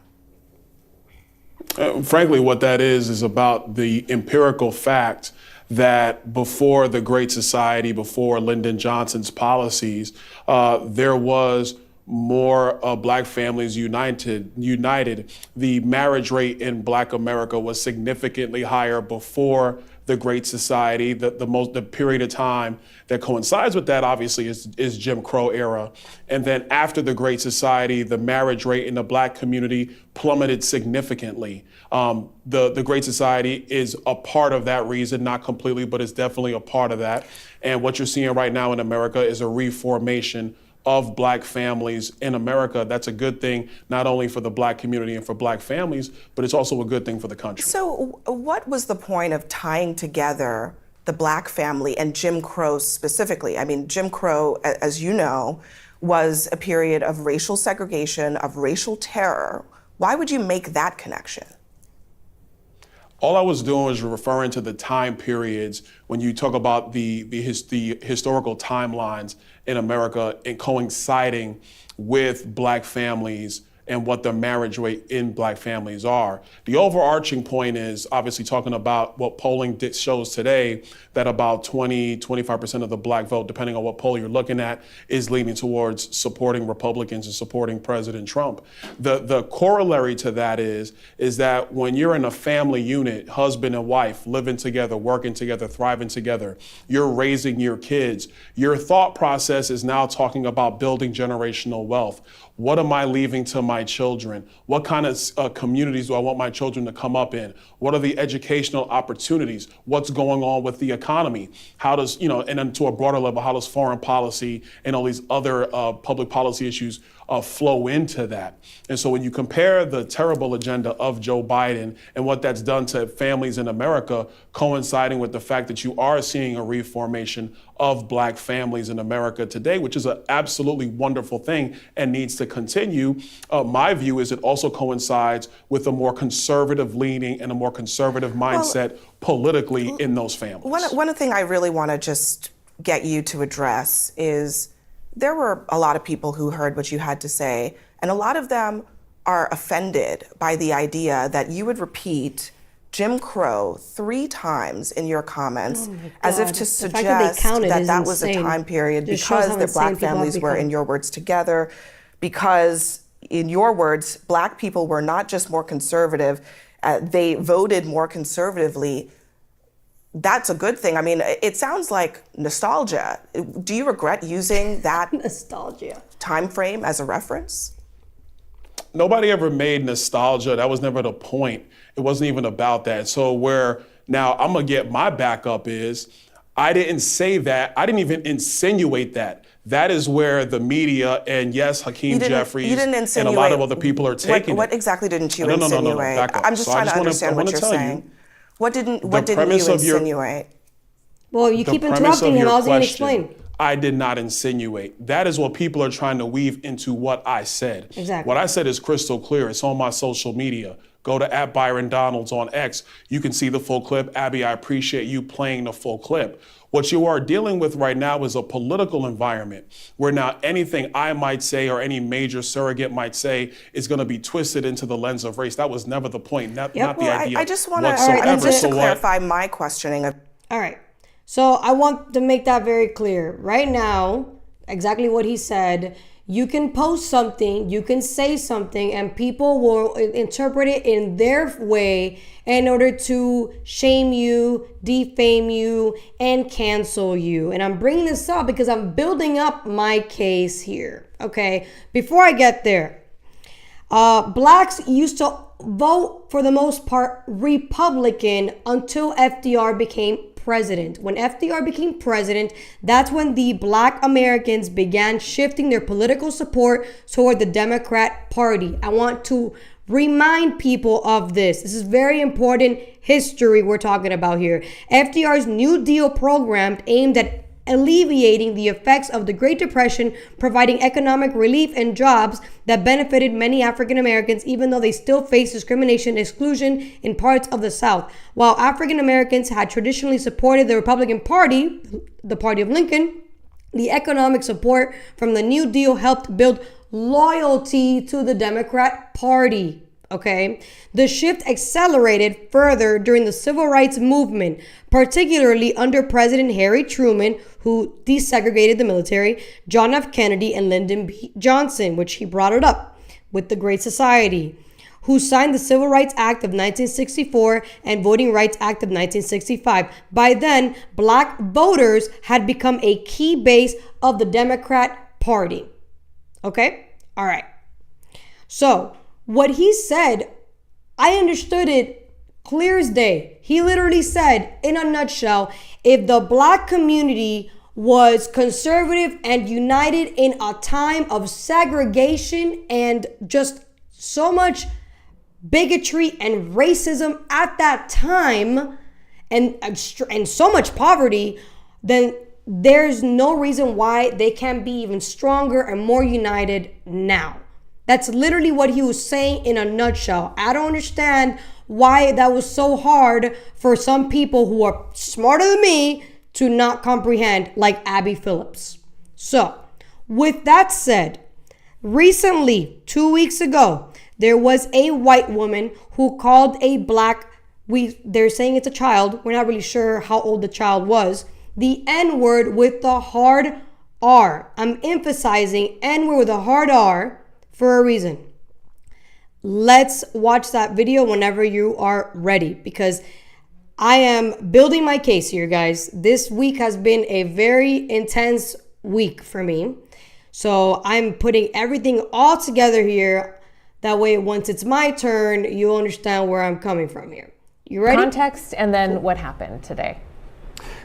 Frankly, what that is about the empirical fact that before the Great Society, before Lyndon Johnson's policies, there was more black families united. The marriage rate in black America was significantly higher before the Great Society. The period of time that coincides with that, obviously, is Jim Crow era. And then after the Great Society, the marriage rate in the black community plummeted significantly. The Great Society is a part of that reason, not completely, but it's definitely a part of that. And what you're seeing right now in America is a reformation of black families in America. That's a good thing, not only for the black community and for black families, but it's also a good thing for the country. So what was the point of tying together the black family and Jim Crow specifically? I mean, Jim Crow, as you know, was a period of racial segregation, of racial terror. Why would you make that connection? All I was doing was referring to the time periods when you talk about the historical timelines in America and coinciding with black families and what the marriage rate in black families are. The overarching point is obviously talking about what polling shows today, that about 20-25% of the black vote, depending on what poll you're looking at, is leaning towards supporting Republicans and supporting President Trump. The corollary to that is that when you're in a family unit, husband and wife, living together, working together, thriving together, you're raising your kids, your thought process is now talking about building generational wealth. What am I leaving to my children? What kind of communities do I want my children to come up in? What are the educational opportunities? What's going on with the economy? How does, and then to a broader level, how does foreign policy and all these other public policy issues flow into that. And so when you compare the terrible agenda of Joe Biden and what that's done to families in America, coinciding with the fact that you are seeing a reformation of black families in America today, which is an absolutely wonderful thing and needs to continue. My view is it also coincides with a more conservative leaning and a more conservative mindset politically in those families. One thing I really want to just get you to address is there were a lot of people who heard what you had to say, and a lot of them are offended by the idea that you would repeat Jim Crow 3 times in your comments, as if to suggest that was a time period because the black families were, in your words, together, because, in your words, black people were not just more conservative, they voted more conservatively. That's a good thing. I mean, it sounds like nostalgia. Do you regret using that nostalgia time frame as a reference? Nobody ever made nostalgia. That was never the point. It wasn't even about that. So where now I'm gonna get my backup is, I didn't say that. I didn't even insinuate that. That is where the media and yes, Hakeem Jeffries and a lot of other people are taking what exactly didn't you insinuate? No, back up. I'm just trying to understand what you're saying. What didn't you insinuate? Well, you keep interrupting him. I was going to explain. I did not insinuate. That is what people are trying to weave into what I said. Exactly. What I said is crystal clear. It's on my social media. Go to @ByronDonalds on X. You can see the full clip. Abby, I appreciate you playing the full clip. What you are dealing with right now is a political environment where now anything I might say or any major surrogate might say is going to be twisted into the lens of race. That was never the point, not the idea. I just want to clarify my questioning. All right. So I want to make that very clear. Right now, exactly what he said, you can post something, you can say something, and people will interpret it in their way in order to shame you, defame you, and cancel you. And I'm bringing this up because I'm building up my case here, okay? Before I get there, blacks used to vote, for the most part, Republican until FDR became president. When FDR became president, that's when the black Americans began shifting their political support toward the Democrat Party. I want to remind people of this. This is very important history we're talking about here. FDR's New Deal program aimed at alleviating the effects of the Great Depression, providing economic relief and jobs that benefited many African Americans, even though they still faced discrimination and exclusion in parts of the South. While African Americans had traditionally supported the Republican Party, the party of Lincoln, the economic support from the New Deal helped build loyalty to the Democrat Party. Okay, the shift accelerated further during the Civil Rights Movement, particularly under President Harry Truman, who desegregated the military, John F. Kennedy, and Lyndon B. Johnson, which he brought it up with the Great Society, who signed the Civil Rights Act of 1964 and Voting Rights Act of 1965. By then, black voters had become a key base of the Democrat Party. Okay? All right. So, what he said, I understood it clear as day. He literally said, in a nutshell, if the black community was conservative and united in a time of segregation and just so much bigotry and racism at that time, and so much poverty, then there's no reason why they can't be even stronger and more united now. That's literally what he was saying in a nutshell. I don't understand why that was so hard for some people who are smarter than me to not comprehend, like Abby Phillips. So, with that said, recently, 2 weeks ago, there was a white woman who called a black, they're saying it's a child, we're not really sure how old the child was, the N-word with the hard R. I'm emphasizing N-word with a hard R for a reason. Let's watch that video whenever you are ready, because I am building my case here, guys. This week has been a very intense week for me. So I'm putting everything all together here. That way, once it's my turn, you'll understand where I'm coming from here. You ready? Context and then what happened today.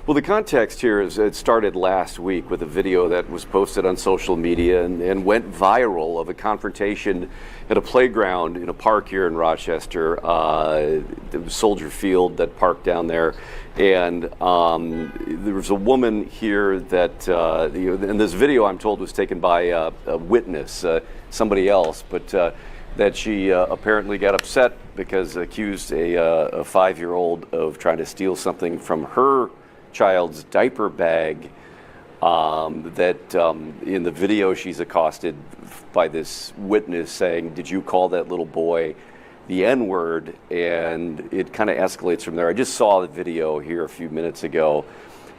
Well, the context here is it started last week with a video that was posted on social media and went viral of a confrontation at a playground in a park here in Rochester, the Soldier Field, that park down there. And there was a woman here that, and this video I'm told was taken by a witness, somebody else, but that she apparently got upset because accused a 5-year-old of trying to steal something from her child's diaper bag. In the video she's accosted by this witness saying, "Did you call that little boy the N-word?" And it kind of escalates from there. I just saw the video here a few minutes ago,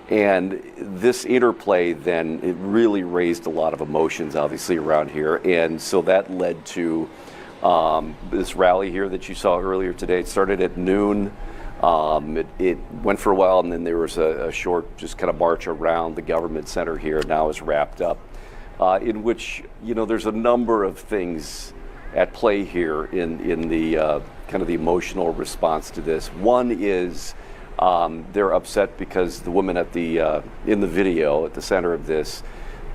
and this interplay then, it really raised a lot of emotions obviously around here, and so that led to this rally here that you saw earlier today. It started at noon. It went for a while, and then there was a short just kind of march around the government center here. Now is wrapped up, in which, you know, there's a number of things at play here in the kind of the emotional response to this. One is they're upset because the woman at the in the video at the center of this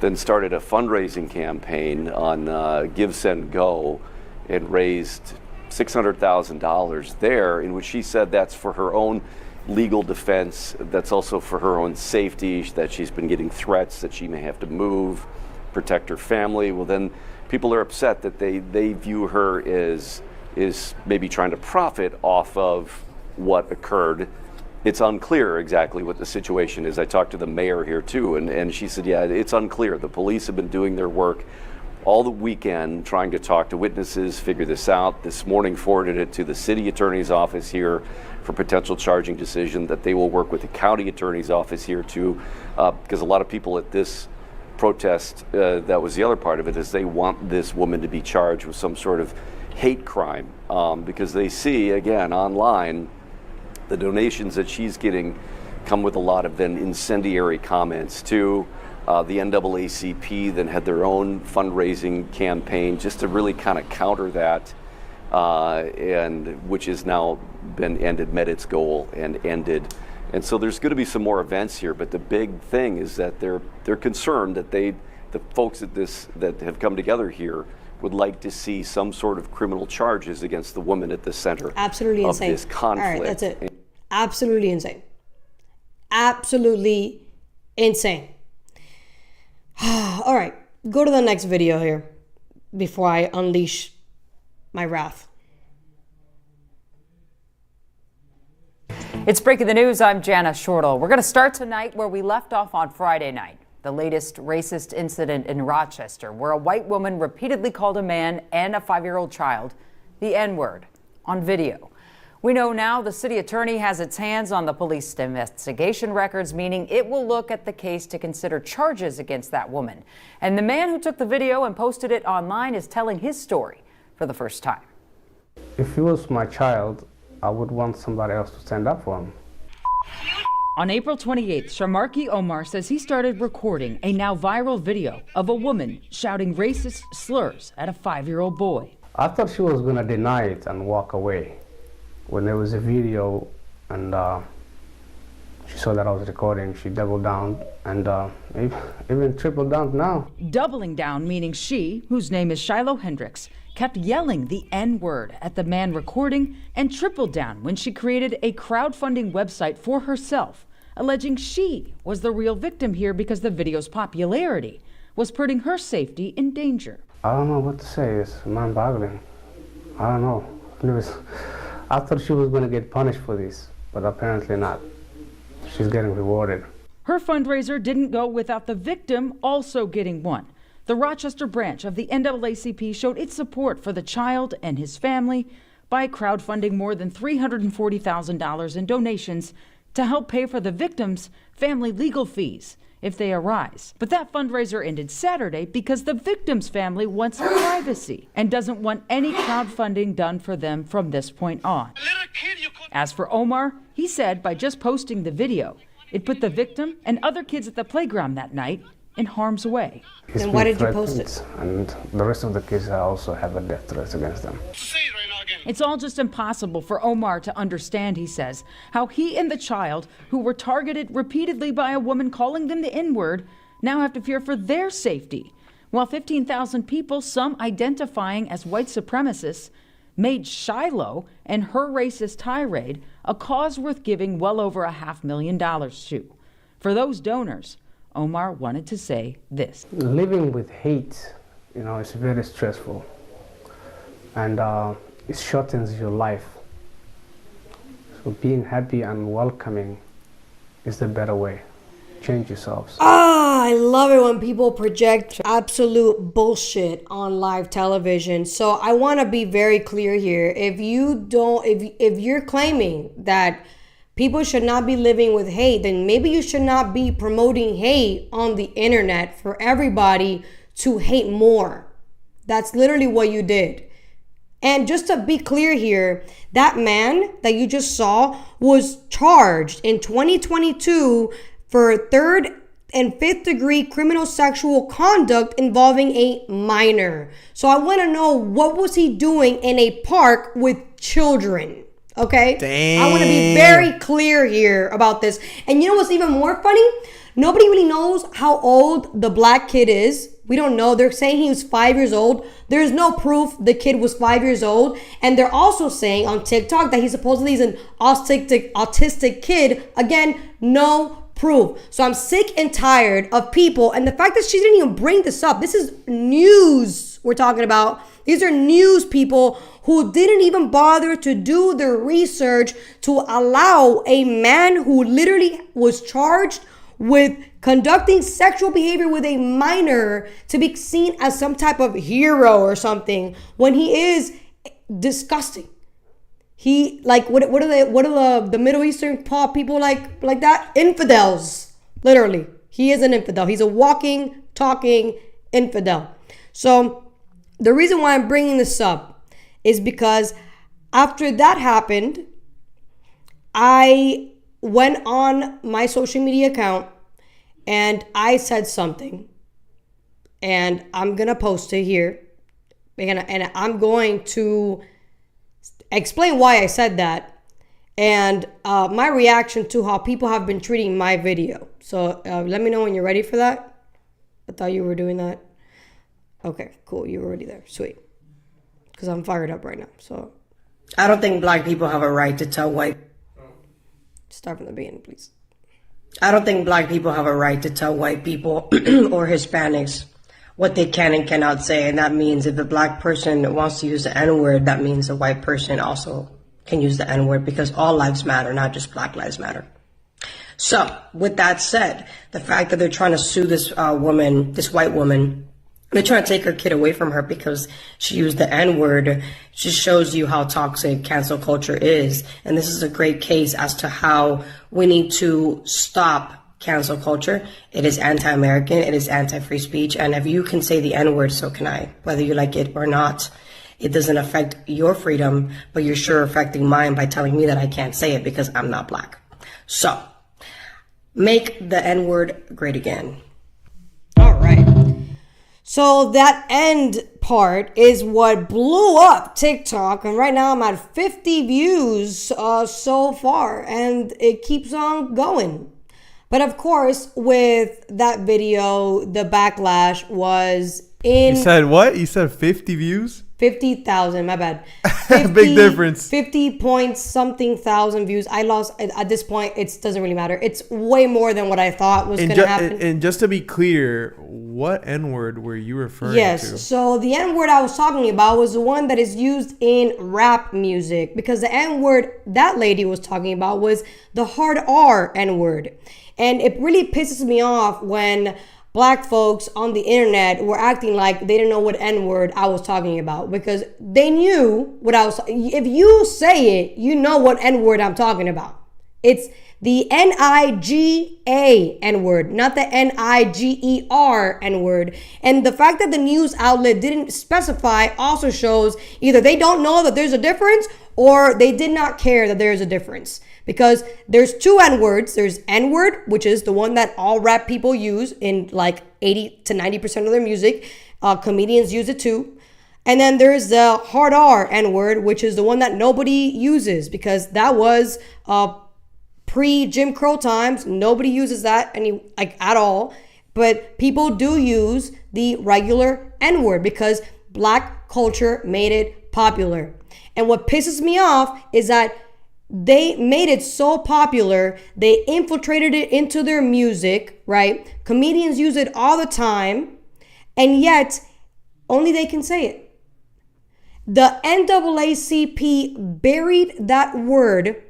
then started a fundraising campaign on Give, Send, Go, and raised $600,000 there, in which she said that's for her own legal defense, that's also for her own safety, that she's been getting threats that she may have to move, protect her family. Well, then people are upset that they view her as maybe trying to profit off of what occurred. It's unclear exactly what the situation is. I talked to the mayor here too, and she said, yeah, it's unclear. The police have been doing their work all the weekend trying to talk to witnesses, figure this out. This morning forwarded it to the city attorney's office here for potential charging decision, that they will work with the county attorney's office here too, because a lot of people at this protest, that was the other part of it, is they want this woman to be charged with some sort of hate crime, because they see, again, online, the donations that she's getting come with a lot of then incendiary comments too. The NAACP then had their own fundraising campaign just to really kind of counter that, and which has now been ended, met its goal and ended. And so there's going to be some more events here, but the big thing is that they're concerned that the folks that have come together here would like to see some sort of criminal charges against the woman at the center Absolutely of insane. this conflict. All right, that's it. Absolutely insane. Absolutely insane. All right, go to the next video here before I unleash my wrath. It's Breaking the News. I'm Jana Shortle. We're going to start tonight where we left off on Friday night. The latest racist incident in Rochester, where a white woman repeatedly called a man and a 5-year-old child the N-word on video. We know now the city attorney has its hands on the police investigation records, meaning it will look at the case to consider charges against that woman. And the man who took the video and posted it online is telling his story for the first time. If he was my child, I would want somebody else to stand up for him. On April 28th, Shamarki Omar says he started recording a now viral video of a woman shouting racist slurs at a 5-year-old boy. I thought she was going to deny it and walk away. When there was a video and she saw that I was recording, she doubled down and even tripled down now. Doubling down, meaning she, whose name is Shiloh Hendricks, kept yelling the N-word at the man recording, and tripled down when she created a crowdfunding website for herself, alleging she was the real victim here because the video's popularity was putting her safety in danger. I don't know what to say. It's mind-boggling. I don't know. I thought she was going to get punished for this, but apparently not. She's getting rewarded. Her fundraiser didn't go without the victim also getting one. The Rochester branch of the NAACP showed its support for the child and his family by crowdfunding more than $340,000 in donations to help pay for the victims' family legal fees if they arise. But that fundraiser ended Saturday because the victim's family wants privacy and doesn't want any crowdfunding done for them from this point on. As for Omar, he said by just posting the video, it put the victim and other kids at the playground that night in harm's way. Then why did you post it? And the rest of the kids also have a death threat against them. To say it right now again, It's all just impossible for Omar to understand, he says, how he and the child, who were targeted repeatedly by a woman calling them the N-word, now have to fear for their safety. While 15,000 people, some identifying as white supremacists, made Shiloh and her racist tirade a cause worth giving well over $500,000 to. For those donors, Omar wanted to say this. Living with hate, is very stressful. And it shortens your life. So being happy and welcoming is the better way. Change yourselves. I love it when people project absolute bullshit on live television. So I want to be very clear here. If you're claiming that people should not be living with hate, then maybe you should not be promoting hate on the internet for everybody to hate more. That's literally what you did. And just to be clear here, that man that you just saw was charged in 2022 for 3rd and 5th degree criminal sexual conduct involving a minor. So I want to know, what was he doing in a park with children? Okay? Damn. I want to be very clear here about this. And you know what's even more funny? Nobody really knows how old the black kid is. We don't know. They're saying he was 5 years old. There's no proof the kid was 5 years old. And they're also saying on TikTok that he supposedly is an autistic kid. Again, no proof. So I'm sick and tired of people. And the fact that she didn't even bring this up. This is news we're talking about. These are news people who didn't even bother to do their research to allow a man who literally was charged with conducting sexual behavior with a minor to be seen as some type of hero or something when he is disgusting. He, like, what are the Middle Eastern people like that? Infidels. Literally. He is an infidel. He's a walking, talking infidel. So the reason why I'm bringing this up is because after that happened, I went on my social media account and I said something, and I'm gonna post it here, and I'm going to explain why I said that and my reaction to how people have been treating my video. So let me know when you're ready for that. I thought you were doing that. Okay, cool. You were already there. Sweet. Because I'm fired up right now. So I don't think black people have a right to tell white. Start from the beginning, please. I don't think black people have a right to tell white people or Hispanics what they can and cannot say. And that means if a black person wants to use the N-word, that means a white person also can use the N-word, because all lives matter, not just Black Lives Matter. So with that said, the fact that they're trying to sue this woman, this white woman, they're trying to take her kid away from her because she used the N-word, just shows you how toxic cancel culture is. And this is a great case as to how we need to stop cancel culture. It is anti-American, it is anti-free speech, and if you can say the N-word, so can I, whether you like it or not. It doesn't affect your freedom, but you're sure affecting mine by telling me that I can't say it because I'm not black. So, make the N-word great again. All right. So that end part is what blew up TikTok, and right now I'm at 50 views so far, and it keeps on going. But of course, with that video, the backlash was in... You said what? You said 50 views? 50,000, my bad. 50, Big difference. 50 point something thousand views. I lost, at this point, it doesn't really matter. It's way more than what I thought was going to happen. And just to be clear, what N-word were you referring to? Yes, so the N-word I was talking about was the one that is used in rap music, because the N-word that lady was talking about was the hard R N-word. And it really pisses me off when black folks on the internet were acting like they didn't know what N-word I was talking about, because they knew what I was. If you say it, you know what N-word I'm talking about. It's the N-I-G-A N-word, not the N-I-G-E-R N-word. And the fact that the news outlet didn't specify also shows either they don't know that there's a difference or they did not care that there's a difference. Because there's two N-words. There's N-word, which is the one that all rap people use in like 80 to 90% of their music. Comedians use it too. And then there's the hard R N-word, which is the one that nobody uses because that was pre-Jim Crow times. Nobody uses that at all. But people do use the regular N-word because black culture made it popular. And what pisses me off is that they made it so popular, they infiltrated it into their music, right? Comedians use it all the time, and yet only they can say it. The NAACP buried that word,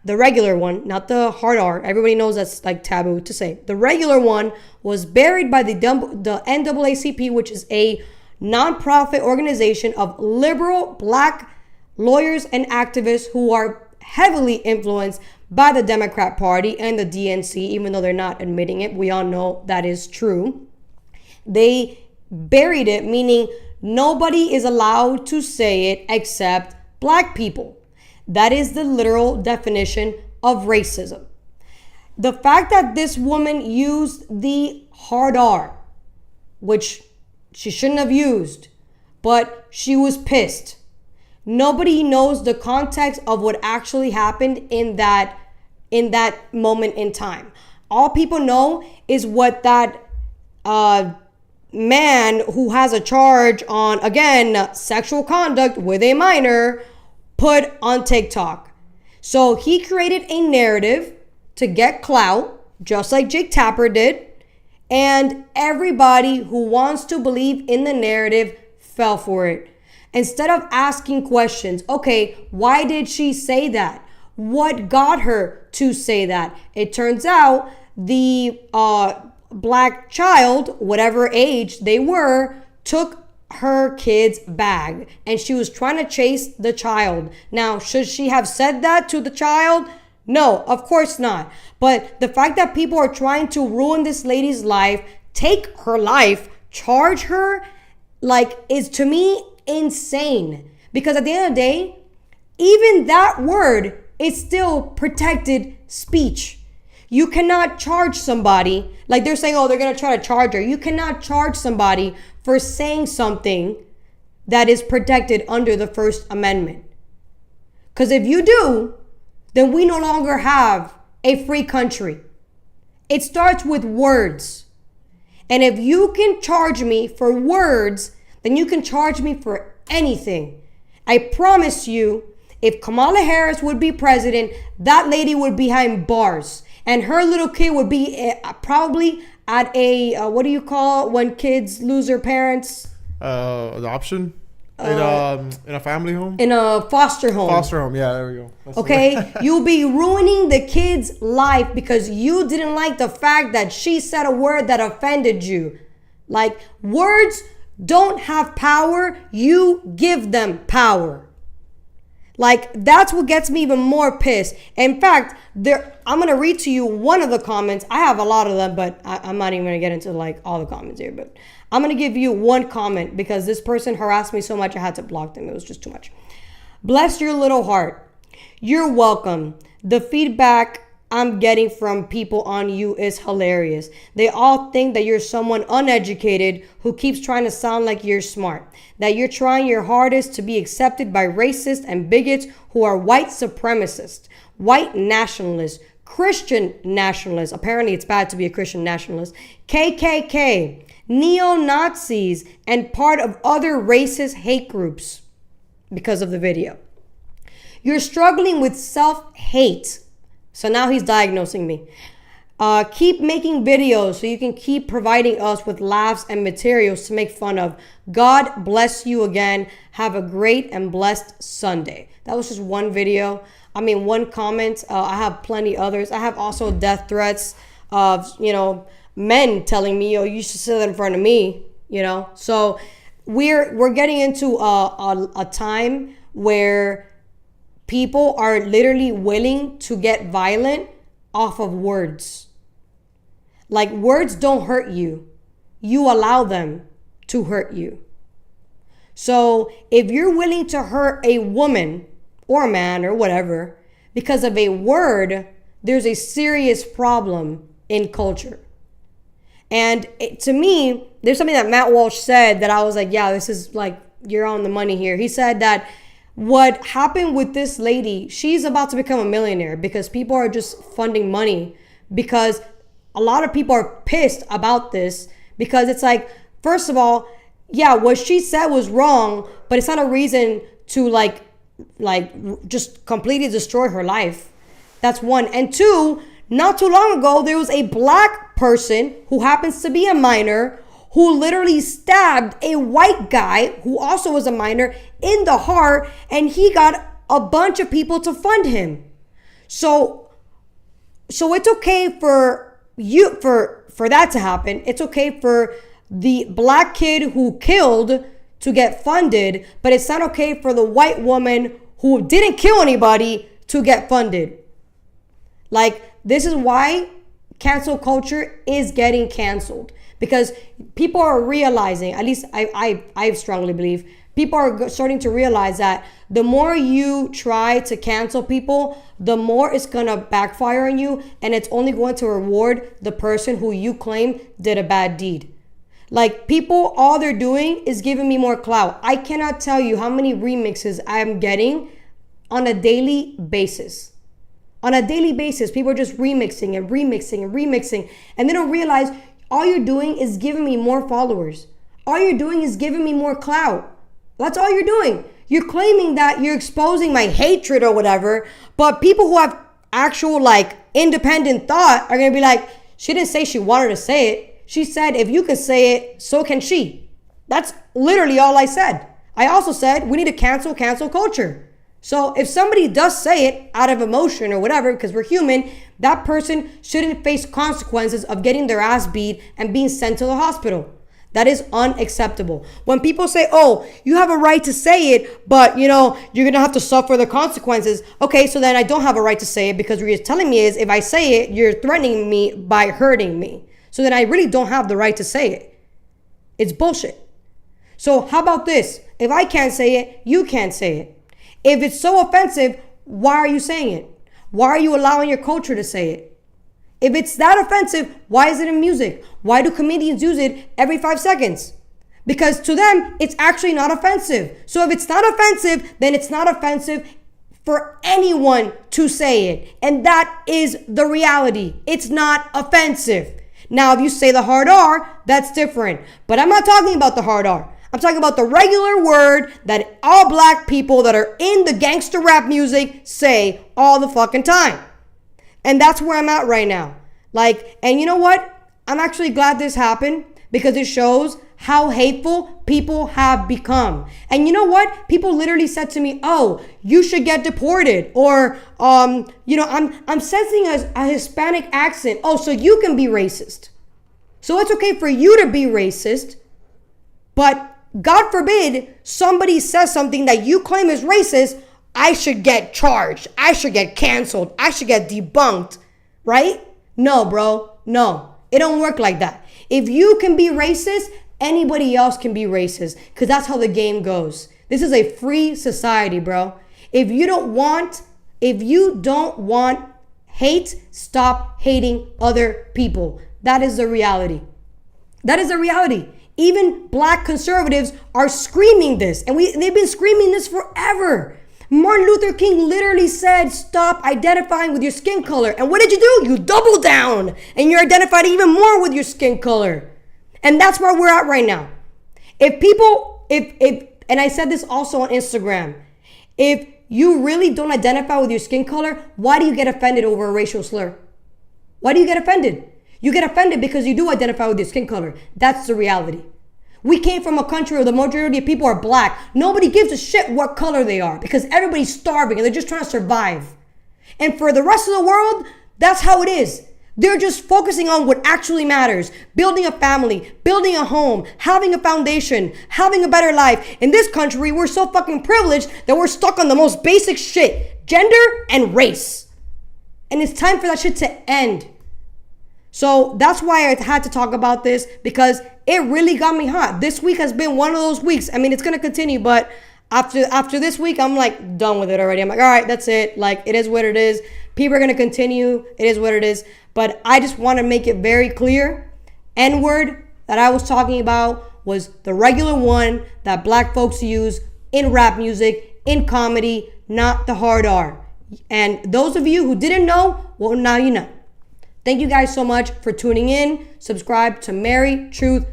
the regular one, not the hard R. Everybody knows that's like taboo to say. The regular one was buried by the NAACP, which is a nonprofit organization of liberal black lawyers and activists who are heavily influenced by the Democrat Party and the DNC, even though they're not admitting it. We all know that is true. They buried it, meaning nobody is allowed to say it except black people. That is the literal definition of racism. The fact that this woman used the hard R, which she shouldn't have used, but she was pissed. Nobody knows the context of what actually happened in that moment in time. All people know is what that man who has a charge on, again, sexual conduct with a minor put on TikTok. So he created a narrative to get clout, just like Jake Tapper did. And everybody who wants to believe in the narrative fell for it. Instead of asking questions, okay, why did she say that? What got her to say that? It turns out the black child, whatever age they were, took her kid's bag and she was trying to chase the child. Now, should she have said that to the child? No, of course not. But the fact that people are trying to ruin this lady's life, take her life, charge her, is to me insane. Because at the end of the day, even that word is still protected speech. You cannot charge somebody, like they're saying, oh, they're going to try to charge her. You cannot charge somebody for saying something that is protected under the First Amendment. Because if you do, then we no longer have a free country. It starts with words. And if you can charge me for words, then you can charge me for anything. I promise you, if Kamala Harris would be president, that lady would be behind bars. And her little kid would be probably at a, what do you call when kids lose their parents? Adoption? In a family home? In a foster home. Foster home, yeah, there we go. That's okay? You'll be ruining the kid's life because you didn't like the fact that she said a word that offended you. Like, words don't have power, you give them power. Like, that's what gets me even more pissed. In fact, I'm going to read to you one of the comments. I have a lot of them, but I'm not even going to get into all the comments here. But I'm going to give you one comment because this person harassed me so much I had to block them. It was just too much. Bless your little heart. You're welcome. The feedback I'm getting from people on you is hilarious. They all think that you're someone uneducated who keeps trying to sound like you're smart, that you're trying your hardest to be accepted by racists and bigots who are white supremacists, white nationalists, Christian nationalists. Apparently it's bad to be a Christian nationalist, KKK, neo-Nazis, and part of other racist hate groups because of the video. You're struggling with self-hate. So now he's diagnosing me. Keep making videos so you can keep providing us with laughs and materials to make fun of. God bless you again. Have a great and blessed Sunday. That was just one video. One comment. I have plenty others. I have also death threats of, men telling me, you should say that in front of me, So we're getting into a time where people are literally willing to get violent off of words. Like, words don't hurt you. You allow them to hurt you. So if you're willing to hurt a woman or a man or whatever because of a word, there's a serious problem in culture. And to me, there's something that Matt Walsh said that I was like, yeah, this is you're on the money here. He said that what happened with this lady, she's about to become a millionaire because people are just funding money, because a lot of people are pissed about this, because it's like, first of all, yeah, what she said was wrong, but it's not a reason to like just completely destroy her life. That's one. And two, not too long ago, there was a black person who happens to be a minor who literally stabbed a white guy who also was a minor in the heart, and he got a bunch of people to fund him. So it's okay for you for that to happen. It's okay for the black kid who killed to get funded, but it's not okay for the white woman who didn't kill anybody to get funded. Like, this is why cancel culture is getting canceled, because people are realizing, at least I strongly believe, people are starting to realize that the more you try to cancel people, the more it's gonna backfire on you, and it's only going to reward the person who you claim did a bad deed. Like, people, all they're doing is giving me more clout. I cannot tell you how many remixes I'm getting on a daily basis. On a daily basis, people are just remixing and remixing and remixing, and they don't realize all you're doing is giving me more followers. All you're doing is giving me more clout. That's all you're doing. You're claiming that you're exposing my hatred or whatever, but people who have actual like independent thought are gonna be like, she didn't say she wanted to say it. She said, if you can say it, so can she. That's literally all I said. I also said we need to cancel culture. So if somebody does say it out of emotion or whatever, because we're human, that person shouldn't face consequences of getting their ass beat and being sent to the hospital. That is unacceptable. When people say, oh, you have a right to say it, but you're going to have to suffer the consequences. Okay, so then I don't have a right to say it, because what you're telling me is if I say it, you're threatening me by hurting me. So then I really don't have the right to say it. It's bullshit. So how about this? If I can't say it, you can't say it. If it's so offensive, why are you saying it? Why are you allowing your culture to say it? If it's that offensive, why is it in music? Why do comedians use it every 5 seconds? Because to them, it's actually not offensive. So if it's not offensive, then it's not offensive for anyone to say it. And that is the reality. It's not offensive. Now, if you say the hard R, that's different. But I'm not talking about the hard R. I'm talking about the regular word that all black people that are in the gangster rap music say all the fucking time. And that's where I'm at right now. Like, and you know what? I'm actually glad this happened, because it shows how hateful people have become. And you know what? People literally said to me, oh, you should get deported. Or, I'm sensing a Hispanic accent. Oh, so you can be racist. So it's okay for you to be racist, but God forbid somebody says something that you claim is racist, I should get charged. I should get canceled. I should get debunked, right? No, bro. No, it don't work like that. If you can be racist, anybody else can be racist, because that's how the game goes. This is a free society, bro. If you don't want hate, stop hating other people. That is the reality. That is the reality. Even black conservatives are screaming this, and they've been screaming this forever. Martin Luther King literally said, stop identifying with your skin color. And what did you do? You double down, and you're identified even more with your skin color. And that's where we're at right now. And I said this also on Instagram, if you really don't identify with your skin color, why do you get offended over a racial slur? Why do you get offended? You get offended because you do identify with your skin color. That's the reality. We came from a country where the majority of people are black. Nobody gives a shit what color they are, because everybody's starving and they're just trying to survive. And for the rest of the world, that's how it is. They're just focusing on what actually matters. Building a family, building a home, having a foundation, having a better life. In this country, we're so fucking privileged that we're stuck on the most basic shit: gender and race. And it's time for that shit to end. So that's why I had to talk about this, because it really got me hot. This week has been one of those weeks. I mean, it's going to continue, but after this week, I'm like done with it already. I'm like, all right, that's it. Like, it is what it is. People are going to continue. It is what it is. But I just want to make it very clear. N-word that I was talking about was the regular one that black folks use in rap music, in comedy, not the hard R. And those of you who didn't know, well, now you know. Thank you guys so much for tuning in. Subscribe to Mary Truth